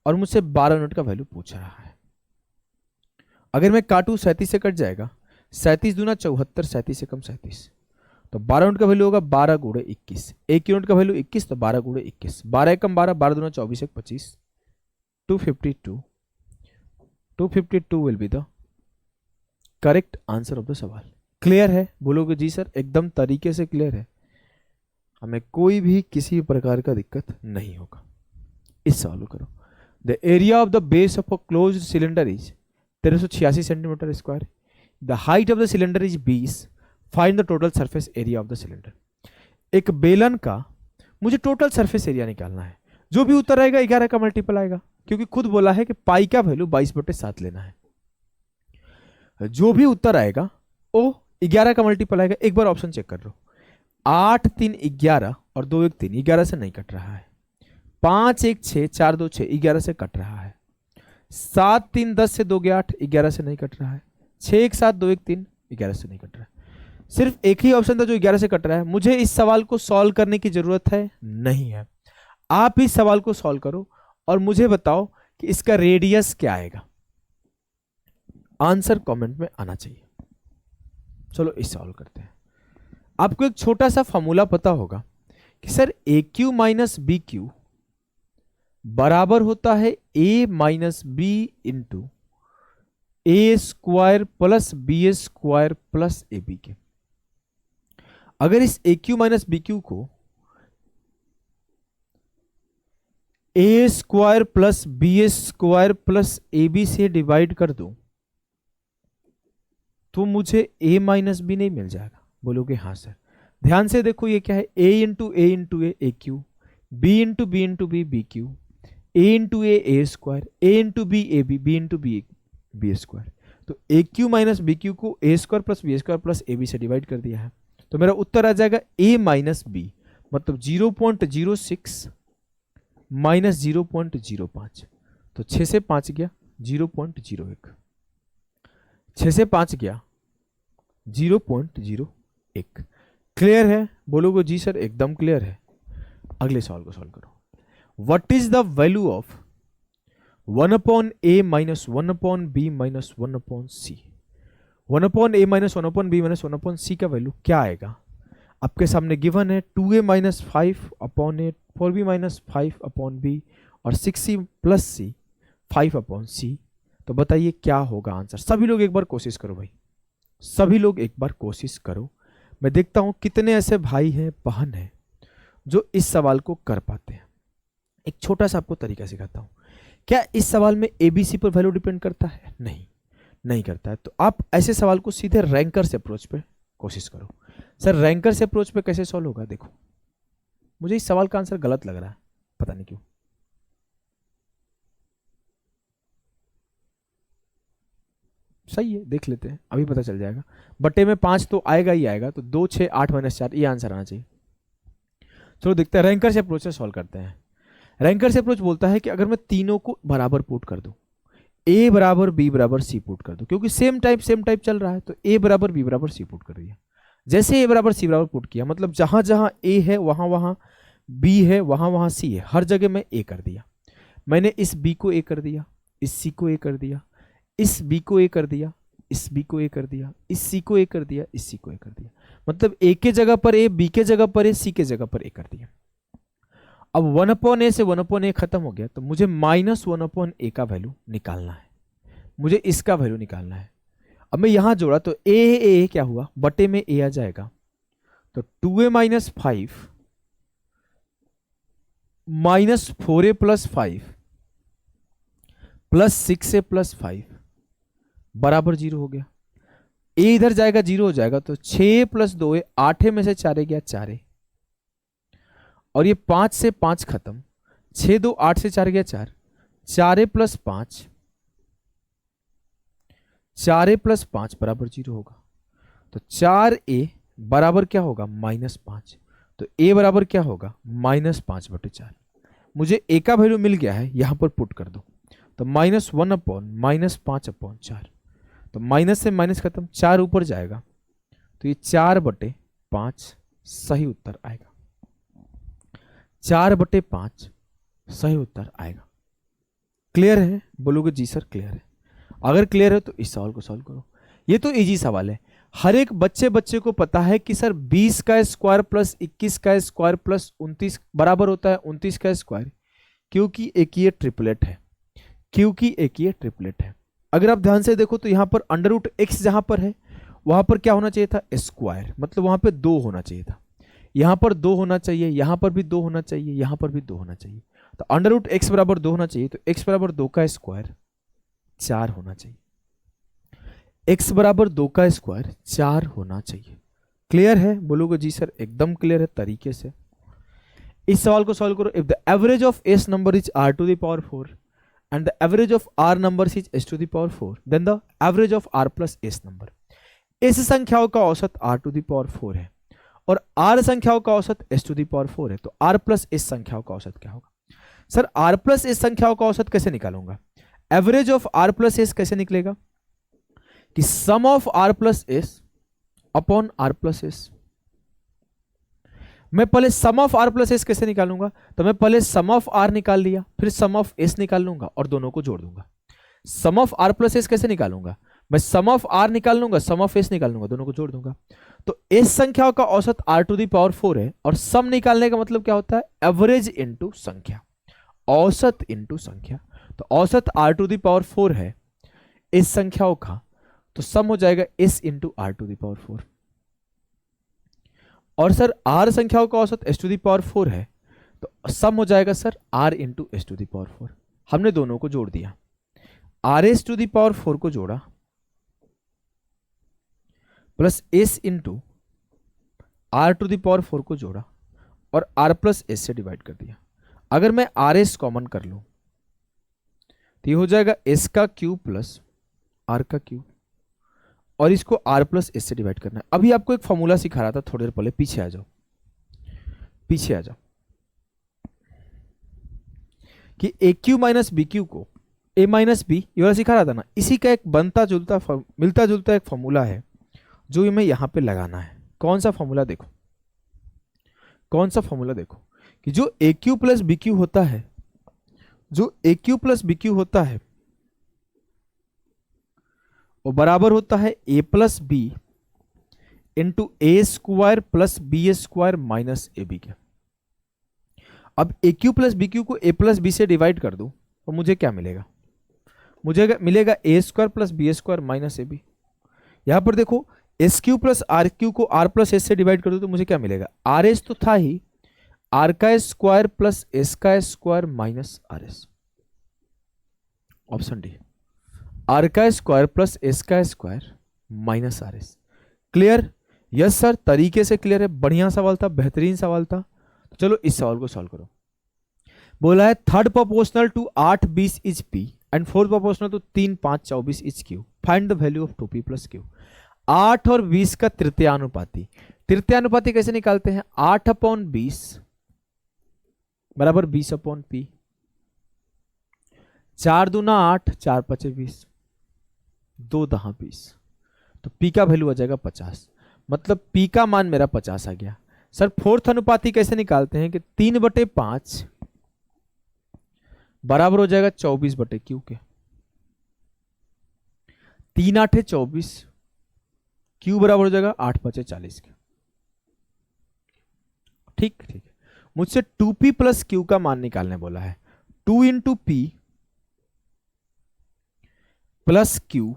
[SPEAKER 1] और मुझसे 12 यूनिट का वैल्यू पूछ रहा है। अगर मैं काटू 37 से कट जाएगा, 37 दूना 74, 37 से कम 37, तो 12 यूनिट का वैल्यू होगा 12 गुणे 21, 1 यूनिट का वैल्यू 21, तो 12 गुणे 21, 12 कम 12, 12 दूना 24 1 25, 252 will be the correct answer of the सवाल। क्लियर है? बोलोगे जी सर एकदम तरीके से क्लियर है, हमें कोई भी किसी प्रकार का दिक्कत नहीं होगा। इस सवाल को करो। The area of the base of a closed cylinder is 1386 centimetre square, the height of the cylinder is 20, find the total surface area of the cylinder. एक बेलन का मुझे टोटल सरफेस एरिया निकालना है। जो भी उत्तर आएगा 11 का मल्टीपल आएगा, क्योंकि खुद बोला है कि पाई का वैल्यू 22/7 लेना है। जो भी उत्तर आएगा वो 11 का मल्टीपल आएगा। एक बार ऑप्शन चेक कर लो, 8 3 11 और 2 1 3, 11 से नहीं कट रहा है। 5 1 6 4 2 6, 11 से कट रहा है। 7 3 10 से 2 गया 8, 11 से नहीं कट रहा है। 6 1 7 2 1 3, 11 से नहीं कट रहा है। सिर्फ एक ही ऑप्शन था जो 11 से कट रहा है। मुझे इस सवाल को सॉल्व करने की जरूरत है नहीं है। आप इस सवाल को सॉल्व करो और मुझे बताओ कि इसका रेडियस क्या आएगा। आंसर कमेंट में आना चाहिए। चलो इस सवाल करते हैं। आपको एक छोटा सा फॉर्मूला पता होगा कि sir A cube minus B cube बराबर होता है A minus B into A square plus B square plus A B के। अगर इस A cube minus B cube को A square plus B square plus A B से divide कर दूं तो मुझे ए माइनस बी नहीं मिल जाएगा। बोलोगे हाँ सर। ध्यान से देखो ये क्या है, A into A cube, B into B B cube, A into A square, A into B into B square. तो A cube minus B cube को A square plus B square plus A B से divide कर दिया है, तो मेरा उत्तर आ जाएगा ए minus B. मतलब 0.06 माइनस 0.05, तो 6 से 5 गया 0.01, 6 से 5 गया 0.01। क्लियर है? बोलोगे जी सर एकदम क्लियर है। अगले सवाल को सॉल्व करो। What is the value of 1/a minus 1/b minus 1/c। 1/a minus 1/b minus 1/c का वैल्यू क्या आएगा? आपके सामने गिवन है 2a minus 5/a, 4b minus 5/b और 6c प्लस c 5/c। तो बताइए क्या होगा आंसर? सभी लोग एक बार कोशिश करो भाई, सभी लोग एक बार कोशिश करो। मैं देखता हूं कितने ऐसे भाई हैं बहन हैं जो इस सवाल को कर पाते हैं। एक छोटा सा आपको तरीका सिखाता हूं। क्या इस सवाल में एबीसी पर वैल्यू डिपेंड करता है? नहीं, नहीं करता है। तो आप ऐसे सवाल को सीधे रैंकर से अप्रोच पे कोशिश करो। सर रैंकर से अप्रोच पे कैसे सॉल्व होगा? देखो, मुझे इस सवाल का आंसर गलत लग रहा है, पता नहीं क्यों। सही है, देख लेते हैं, अभी पता चल जाएगा। बटे में 5 तो आएगा ही आएगा, तो 2 6 8 माइनस 4 ये आंसर आना चाहिए। चलो देखते हैं, रैंकर से अप्रोच से सॉल्व करते हैं। रैंकर से अप्रोच बोलता है कि अगर मैं तीनों को बराबर पुट कर दूं, a बराबर b बराबर c पुट कर दूं, क्योंकि सेम टाइप चल रहा है, तो a बराबर b बराबर c पुट कर दिया। जैसे a बराबर c बराबर पुट किया, मतलब जहां जहां a है वहां वहां b है, वहां वहां c है, हर जगह मैं a कर दिया। मैंने इस b को a कर दिया, इस c को a कर दिया, इस b को a कर दिया, इस b को a कर दिया, इस c को a कर दिया, इस c को a कर दिया। मतलब a के जगह पर a, b के जगह पर a, c के जगह पर a कर दिया। अब 1/a से 1/a खत्म हो गया, तो मुझे माइनस 1/a का वैल्यू निकालना है, मुझे इसका वैल्यू निकालना है। अब मैं यहां जोड़ा तो a क्या हुआ, बटे में a आ जाएगा, तो 2a minus 5 minus 4a plus 5 plus 6a plus 5 बराबर 0 हो गया। a इधर जाएगा 0 हो जाएगा, तो 6 प्लस 2a 8 में से 4 गया 4, और ये 5 से 5 खत्म, 6 2 8 से 4 गया 4, 4a प्लस 5, 4a प्लस 5 बराबर 0 होगा। तो 4a बराबर क्या होगा, -5। तो a बराबर क्या होगा, -5/4। मुझे a का वैल्यू मिल गया है, यहां पर पुट कर दो, तो -1/-5/4। तो माइनस से माइनस खत्म, 4 ऊपर जाएगा, तो ये 4/5 सही उत्तर आएगा। 4/5 सही उत्तर आएगा। क्लियर है? बोलोगे जी सर क्लियर है। अगर क्लियर है तो इस सवाल को सॉल्व करो। ये तो इजी सवाल है, हर एक बच्चे को पता है कि सर 20 का स्क्वायर प्लस 21 का स्क्वायर प्लस 29 बराबर होता है 29 का स्क्वायर, क्योंकि एक ये ट्रिपलेट है, क्योंकि एक ये ट्रिपलेट है। अगर आप ध्यान से देखो तो यहां पर √x जहां पर है वहां पर क्या होना चाहिए था, स्क्वायर, मतलब वहां पे 2 होना चाहिए था, यहां पर 2 होना चाहिए, यहां पर भी 2 होना चाहिए, यहां पर भी 2 होना चाहिए। तो √x बराबर 2 होना चाहिए, तो x बराबर 2 का स्क्वायर 4 होना चाहिए, x बराबर 2 का स्क्वायर 4 होना चाहिए। क्लियर है? बोलोगे जी सर एकदम क्लियर है तरीके से। इस सवाल को सॉल्व करो। If the average of s number is r⁴ and the average of r numbers is s⁴, then the average of r plus s number। s संख्याओं का औसत r⁴ है और r संख्याओं का औसत s⁴ है, तो r प्लस s संख्याओं का औसत क्या होगा? सर r प्लस s संख्याओं का औसत कैसे निकालूंगा? Average of r plus s कैसे निकलेगा कि sum of r plus s upon r plus s। मैं पहले sum of r plus s कैसे निकालूंगा? तो मैं पहले सम ऑफ r निकाल लिया, फिर सम ऑफ s निकाल लूंगा और दोनों को जोड़ दूंगा। सम ऑफ r प्लस s कैसे निकालूंगा? मैं सम ऑफ r निकाल लूंगा, सम ऑफ s निकाल लूंगा, दोनों को जोड़ दूंगा। तो s संख्याओं का औसत r⁴ है और सम निकालने का मतलब क्या होता है, एवरेज इंटू संख्या, औसत इंटू संख्या। तो औसत r⁴ है इस संख्याओं का, तो सम हो जाएगा s इंटू r⁴। और सर r संख्याओं का औसत s⁴ है, तो सम हो जाएगा सर r इंटू s⁴। हमने दोनों को जोड़ दिया, r⁴ को जोड़ा प्लस s इंटू r⁴ को जोड़ा और r प्लस s से डिवाइड कर दिया। अगर मैं rs कॉमन कर लूं तो ये हो जाएगा s का क्यूब प्लस r का क्यूब, और इसको r प्लस s से डिवाइड करना है। अभी आपको एक फॉर्मूला सिखा रहा था थोड़ी देर पहले, पीछे आ जाओ, पीछे आ जाओ कि ए क्यू माइनस बी क्यू को ए माइनस बी, ये वाला सिखा रहा था ना, इसी का एक बनता जुलता मिलता जुलता एक फॉर्मूला है जो हमें यहां पे लगाना है। कौन सा फॉर्मूला देखो, कौन सा फॉर्मूला देखो कि जो A cube plus B cube होता है, जो A cube plus B cube होता है वो बराबर होता है A plus B into A square plus B square minus A B के। अब A cube plus B cube को ए प्लस बी से डिवाइड कर दूं तो मुझे क्या मिलेगा, मुझे मिलेगा A square plus B square minus A B. यहां पर देखो S cube plus are Q को आर प्लस एस से डिवाइड कर दो तो मुझे क्या मिलेगा, आर एस तो था ही, आर का स्क्वायर प्लस एस का square minus r s. Option D, r का स्क्वायर प्लस एस का square minus r s. Clear? Yes sir, तरीके से क्लियर है, बढ़िया सवाल था, बेहतरीन सवाल था। तो चलो इस सवाल को सॉल्व करो। बोला है third proportional to 8 20 is p and fourth proportional to 3 5 24 is q, find the value of 2p plus q. 8 और 20 का तृतीयानुपाती, तृतीयानुपाती कैसे निकालते हैं, 8/20 बराबर 20/p, 4 दूना 8, 4 5 20, 2 10 20, तो p का वैल्यू आ जाएगा 50, मतलब p का मान मेरा 50 आ गया। सर फोर्थ अनुपाती कैसे निकालते हैं कि 3/5 बराबर हो जाएगा 24/q के, 3 8 24, q बराबर हो जाएगा 8 5 40 के। ठीक ठीक है, मुझसे 2p प्लस q का मान निकालने बोला है। 2 इंटू p प्लस q,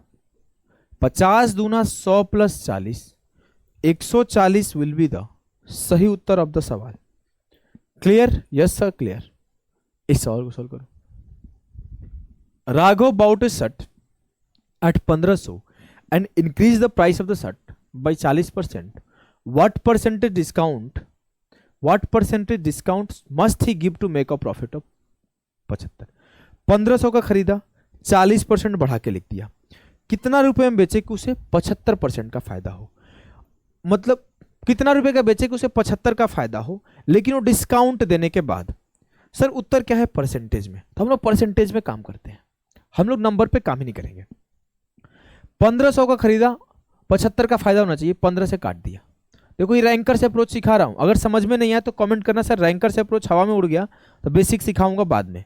[SPEAKER 1] 50 दूना 100 प्लस 40, 140 विल बी द सही उत्तर ऑफ द सवाल। क्लियर? Yes sir clear. इस सवाल को सॉल्व करो। Raghav bought a shirt at 1500 and increase the price of the shirt by 40%, what percentage discount must he give to make a profit of 75। 1500 का खरीदा, 40% बढ़ा के लिख दिया, कितना रुपए में बेचे कि उसे 75% का फायदा हो, मतलब कितना रुपए का बेचे कि उसे 75 का फायदा हो, लेकिन वो डिस्काउंट देने के बाद। सर उत्तर क्या है, परसेंटेज में, तो हम लोग परसेंटेज में काम करते हैं, हम लोग नंबर पे काम ही नहीं करेंगे। 1500 का खरीदा, 75 का फायदा होना चाहिए, 15 से काट दिया। देखो ये रैंकर से अप्रोच सिखा रहा हूं, अगर समझ में नहीं आया तो कमेंट करना, सर रैंकर से अप्रोच हवा में उड़ गया, तो बेसिक सिखाऊंगा बाद में।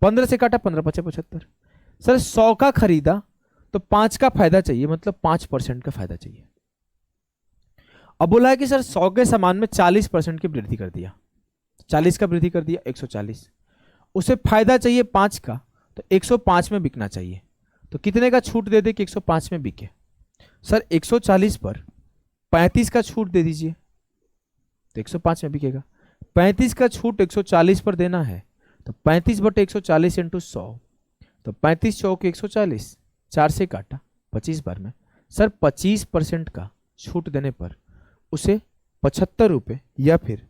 [SPEAKER 1] 15 से काटा, 15 5 75। सर 100 का खरीदा तो 5 का फायदा चाहिए, मतलब 5% का फायदा चाहिए। अब बोला है कि सर 100 के सामान में 40% की वृद्धि कर दिया, 40 का वृद्धि कर दिया 140, उसे फायदा चाहिए 5 का, तो 105 में बिकना चाहिए, तो कितने का छूट दे दे कि 105 में बिके। सर 140 पर 35 का छूट दे दीजिए तो 105 में बिकेगा। 35 का छूट 140 पर देना है तो 35/140 इंटू 100, तो 35 चौक 140, 4 से काटा 25 बार में। सर 25% का छूट देने पर उसे 75 रुपये या फिर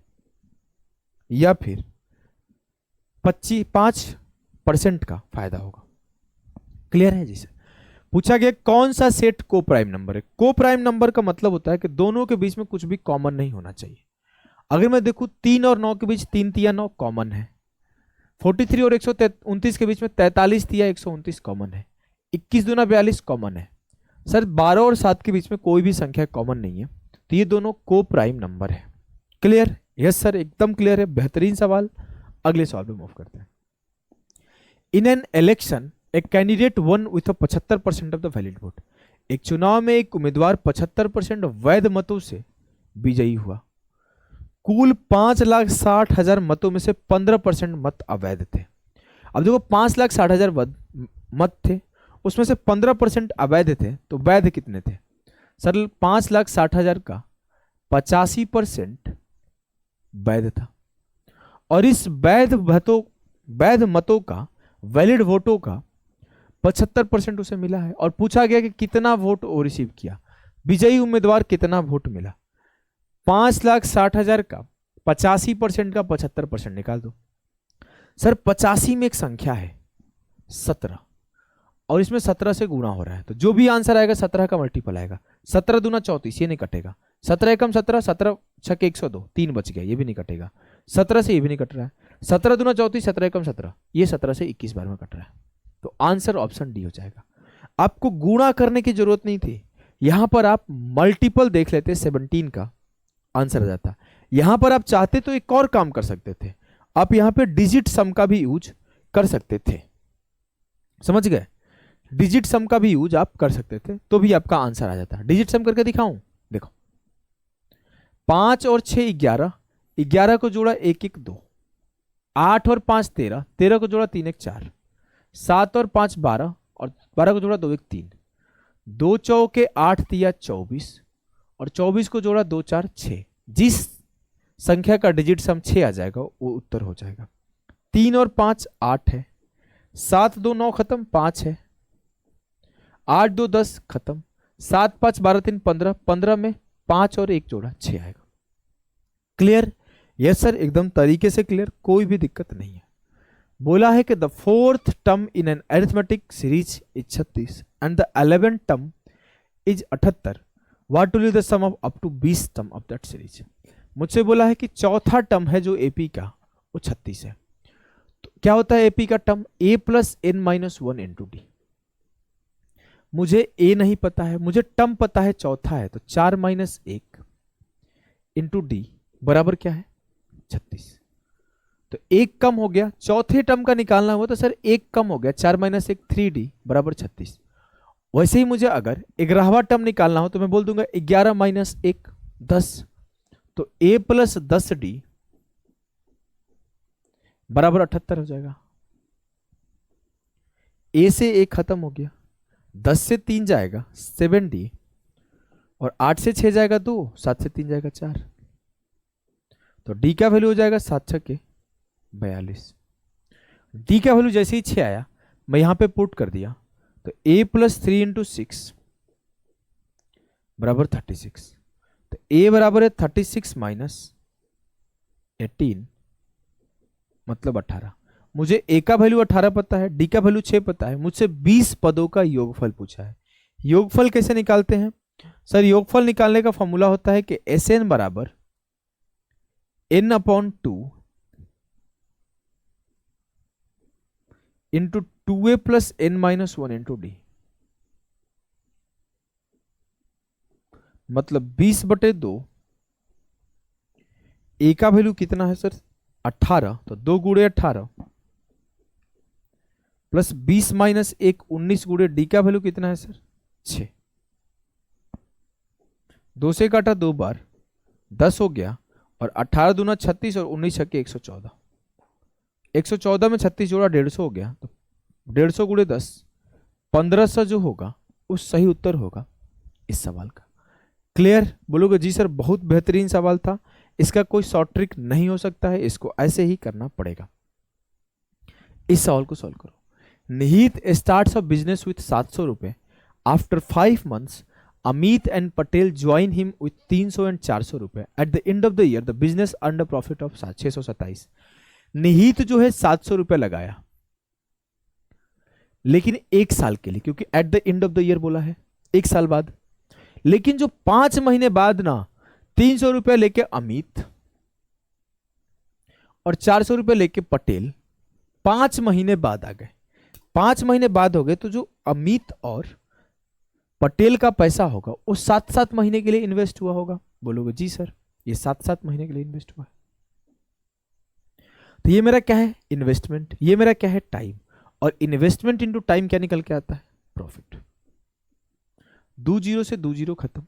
[SPEAKER 1] 5% का फायदा होगा। क्लियर है जी सर? पूछा गया कौन सा सेट को प्राइम नंबर है। को प्राइम नंबर का मतलब होता है कि दोनों के बीच में कुछ भी कॉमन नहीं होना चाहिए। अगर मैं देखूं 3 और 9 के बीच 3 तिया 9 कॉमन है, 43 और 129 के बीच में 43 तिया 129 कॉमन है, 21 दूना 42 कॉमन है। सर 12 और 7 के बीच में कोई भी संख्या कॉमन नहीं है, तो ये दोनों को प्राइम नंबर है। क्लियर? यस सर एकदम क्लियर है, बेहतरीन सवाल। अगले सवाल पे मूव करते हैं। In an election a candidate one with 75% of the valid vote. एक चुनाव में एक उम्मीदवार 75% वैध मतों से विजयी हुआ। कुल 5,60,000 मतों में से 15% मत अवैध थे। अब देखो 5,60,000 मत थे, उसमें से 15% अवैध थे, तो वैध कितने थे? सर 5,60,000 का 85% वैध था, और इस वैध मतों का वैलिड वोटों का 75% उसे मिला है। और पूछा गया कि कितना वोट वो रिसीव किया, विजयी उम्मीदवार कितना वोट मिला। 5,60,000 का 85% का 75% निकाल दो। सर 85 में एक संख्या है 17, और इसमें 17 से गुणा हो रहा है, तो जो भी आंसर आएगा 17 का मल्टीपल आएगा। 17 दूना 34, ये नहीं कटेगा। 17 एकम 17, 17 छक्के 102, 3 बच गया, ये भी नहीं कटेगा। 17 से ये भी नहीं कट रहा है। 17 दूना 34, 17 एकम 17, ये 17 से 21 बार में कट रहा है। तो आंसर ऑप्शन डी हो जाएगा। आपको गुणा करने की जरूरत नहीं थी, यहां पर आप मल्टीपल देख लेते, 17 का आंसर आ जाता। यहां पर आप चाहते तो एक और काम कर सकते थे, आप यहां पे डिजिट सम का भी यूज कर सकते थे, समझ गए? डिजिट सम का भी यूज आप कर सकते थे तो भी आपका आंसर आ जाता। डिजिट सम करके दिखाऊं, देखो 5 और 6 11, 11 को जोड़ा 1 1 2, 8 और 5 13, 13 को जोड़ा 3 1 4, 7 और 5 12, और 12 को जोड़ा 2 1 3, 2 चौके 8 तिया 24, और 24 को जोड़ा 2 4 6। जिस संख्या का डिजिट सम 6 आ जाएगा वो उत्तर हो जाएगा। 3 और 5 8 है, 7 2 9 खत्म, 5 है, 8 2 10 खत्म, 7 5 12 3 15, 15 में 5 और 1 जोड़ा 6 आएगा। क्लियर? यस सर, एकदम तरीके से क्लियर, कोई भी दिक्कत नहीं है। बोला है कि the fourth term in an arithmetic series is 36 and the 11th term is 78, what will be the sum of up to 20 term of that series. मुझसे बोला है कि चौथा टर्म है जो एपी का वो 36 है। तो क्या होता है एपी का term? A plus N minus 1 into D. मुझे ए नहीं पता है, मुझे टर्म पता है चौथा है, तो 4 माइनस 1 इंटू डी बराबर क्या है? 36। तो एक कम हो गया, चौथे टर्म का निकालना हुआ तो सर एक कम हो गया, 4 माइनस 1 3D बराबर 36। वैसे ही मुझे अगर 11वां टर्म निकालना हो तो मैं बोल दूंगा 11 माइनस 1 10, तो a प्लस 10D बराबर 78 हो जाएगा। a से 1 खत्म हो गया, 10 से 3 जाएगा 7D, और 8 से 6 जाएगा 2, 7 से 3 जाएगा 4, तो d का वैल्यू हो जाएगा 7 6 42। d का वैल्यू जैसे ही 6 आया मैं यहां पे पुट कर दिया, तो a प्लस 3 इंटू 6 बराबर 36, तो a बराबर है 36 माइनस 18 मतलब 18। मुझे a का वैल्यू 18 पता है, d का वैल्यू 6 पता है, मुझसे 20 पदों का योगफल पूछा है। योगफल कैसे निकालते हैं सर? योगफल निकालने का फॉर्मूला होता है कि Sn बराबर n upon 2 into 2a plus n minus 1 into D, मतलब 20/2। a का वैल्यू कितना है सर? 18, तो 2 गुणे 18 प्लस 20 माइनस 1 19 गुणे डी का वैल्यू कितना है सर? 6। 2 से काटा 2 बार 10 हो गया, और 18 दूना 36 और 19 छक्के 114। 114 में 36 जोड़ा 150 हो गया, तो 150 गुणे 10 1500 जो होगा वो सही उत्तर होगा इस सवाल का। क्लियर? बोलोगे जी सर बहुत बेहतरीन सवाल था, इसका कोई शॉर्ट ट्रिक नहीं हो सकता है, इसको ऐसे ही करना पड़ेगा। इस सवाल को सॉल्व करो। निहित स्टार्ट्स अ बिजनेस विथ 700 रुपए। After 5 months Amit and Patel join him with 300 and 400 रुपए। At the end of the year the business earned a profit of 627। निहित जो है 700 रुपए लगाया, लेकिन 1 साल के लिए, क्योंकि at the end of the year बोला है 1 साल बाद। लेकिन जो 5 महीने बाद ना 300 रुपए लेके अमित और 400 रुपए लेके पटेल 5 महीने बाद आ गए। 5 महीने बाद हो गए, तो जो अमित और पटेल का पैसा होगा वो 7-7 महीने के लिए इन्वेस्ट हुआ होगा। बोलोगे जी सर ये 7-7 महीने के लिए इन्वेस्ट हुआ है। तो ये मेरा क्या है? इन्वेस्टमेंट। ये मेरा क्या है? टाइम। और इन्वेस्टमेंट इंटू टाइम क्या निकल के आता है? प्रॉफिट। 2 0 से 2 0 खत्म,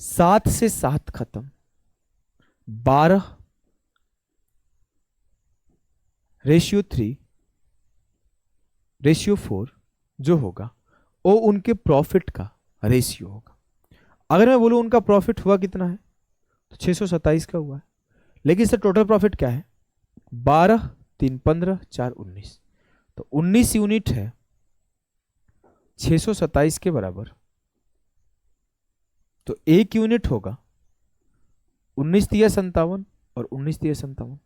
[SPEAKER 1] 7 से 7 खत्म, 12 रेशियो 3 रेशियो 4 जो होगा वो उनके प्रॉफिट का रेशियो होगा। अगर मैं बोलूं उनका प्रॉफिट हुआ कितना है, तो 627 का हुआ है, लेकिन इससे टोटल प्रॉफिट क्या है? 12 3 15 4 19, तो 19 यूनिट है 627 के बराबर, तो 1 यूनिट होगा 19 तिया 57 और 19 तिया 57।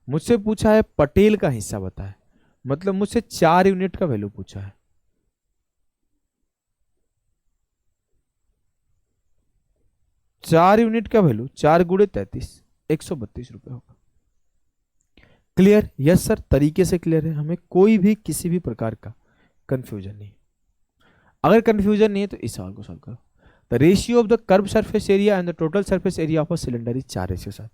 [SPEAKER 1] मुझसे पूछा है पटेल का हिस्सा बताए, मतलब मुझसे 4 यूनिट का वैल्यू पूछा है। 4 यूनिट का वैल्यू 4 गुणे 33 132 रुपये होगा। क्लियर? यस सर, तरीके से क्लियर है, हमें कोई भी किसी भी प्रकार का कंफ्यूजन नहीं। अगर कंफ्यूजन नहीं है तो इस सवाल को सॉल्व करो। The ratio of the curve surface area and the total surface area of a cylinder is 4:7।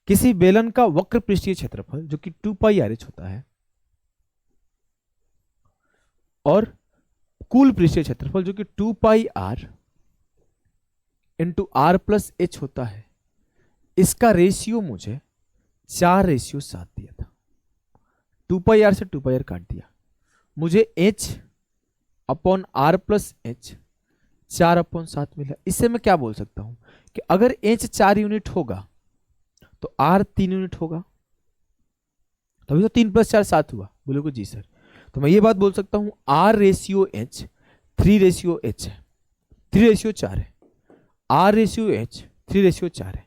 [SPEAKER 1] किसी बेलन का वक्र पृष्ठीय क्षेत्रफल जो कि 2πRh होता है और कुल पृष्ठीय क्षेत्रफल जो कि 2πr into r plus h होता है, इसका रेशियो मुझे 4:7 दिया था। 2πr से 2πr काट दिया, मुझे h upon r plus h 4/7 मिला। इससे मैं क्या बोल सकता हूं कि अगर h 4 यूनिट होगा तो r 3 यूनिट होगा, तभी तो 3 + 4 7 हुआ। बोलोगे जी सर, तो मैं ये बात बोल सकता हूं r रेशियो h 3:h है, 3:4 है, r रेशियो h 3:4 है,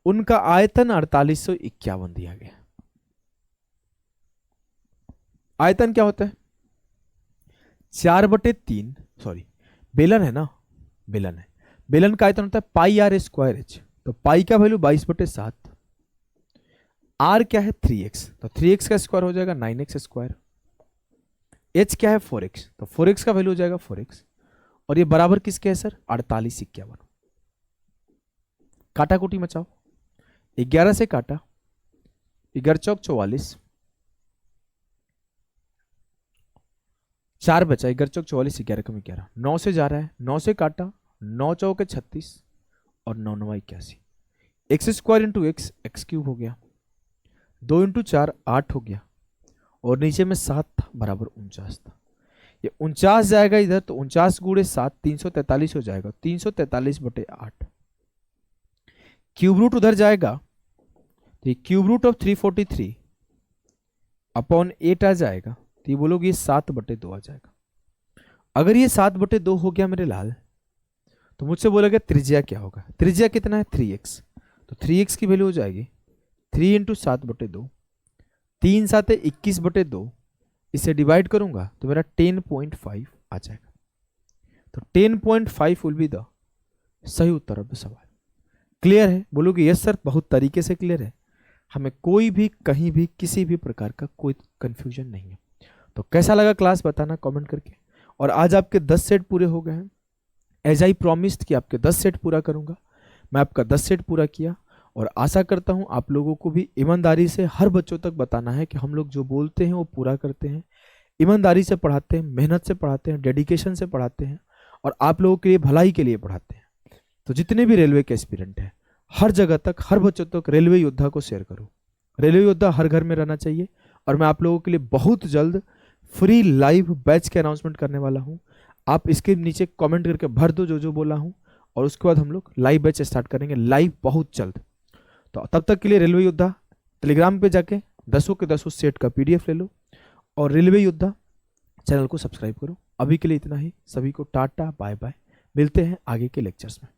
[SPEAKER 1] उनका आयतन 4851 दिया गया। आयतन क्या होता है? 4/3, सॉरी बेलन है ना, बेलन है, बेलन का आयतन होता है πr²h, तो पाई का वैल्यू 22/7, r क्या है 3x, तो 3x का स्क्वायर हो जाएगा 9x², h क्या है 4x, तो 4x का वैल्यू हो जाएगा 4x, और ये बराबर किसके है सर? 4851। काटा कुटी मचाओ, 11 से काटा, 11 चौक 44, 4 बचा, 11 चौक 44, 11 कम 11, 9 से जा रहा है, 9 से काटा, 9 चौक 36 और 9 9 81, x² इंटू एक्स, x³ हो गया, 2 इंटू 4 8 हो गया, और नीचे में 7 था बराबर 49 था। ये 49 जाएगा इधर तो 49 गुणे 7 343 हो जाएगा, 343/8। क्यूब रूट उधर जाएगा तो ये क्यूब रूट ऑफ 343 अपॉन 8 आ जाएगा, तो ये बोलोगे 7/2 आ जाएगा। अगर ये 7/2 हो गया मेरे लाल, तो मुझसे बोलोगे त्रिज्या क्या होगा? त्रिज्या कितना है? 3x, तो 3x की वैल्यू हो जाएगी 3 इंटू 7/2, 3 7 21/2, इसे डिवाइड करूंगा तो मेरा 10.5 आ जाएगा। तो 10.5 विल बी द सही उत्तर ऑफ द सवाल। क्लियर है? बोलोगे यस सर, बहुत तरीके से क्लियर है, हमें कोई भी कहीं भी किसी भी प्रकार का कोई कंफ्यूजन नहीं है। तो कैसा लगा क्लास बताना कमेंट करके। और आज आपके 10 सेट पूरे हो गए हैं, एज आई प्रॉमिस्ड कि आपके 10 सेट पूरा करूंगा। मैं आपका 10 सेट पूरा किया और आशा करता हूं आप लोगों को भी ईमानदारी से हर बच्चों तक बताना है कि हम लोग जो बोलते हैं वो पूरा करते हैं, ईमानदारी से पढ़ाते हैं, मेहनत से पढ़ाते हैं, डेडिकेशन से पढ़ाते हैं और आप लोगों के लिए भलाई के लिए पढ़ाते हैं। तो जितने भी रेलवे के एस्पिरेंट हैं, हर जगह तक, हर बच्चों तक रेलवे योद्धा को शेयर करो। रेलवे योद्धा हर घर में रहना चाहिए। और मैं आप लोगों के लिए बहुत जल्द फ्री लाइव बैच के अनाउंसमेंट करने वाला हूं। आप इसके नीचे कमेंट करके भर दो जो जो बोला हूं, और उसके बाद हम लोग लाइव बैच स्टार्ट करेंगे, लाइव बहुत जल्द। तो तब तक के लिए रेलवे योद्धा टेलीग्राम पे जाके 10 के 10 सेट का PDF ले लो और रेलवे योद्धा चैनल को सब्सक्राइब करो। अभी के लिए इतना ही, सभी को टाटा बाय बाय, मिलते हैं आगे के लेक्चर्स में।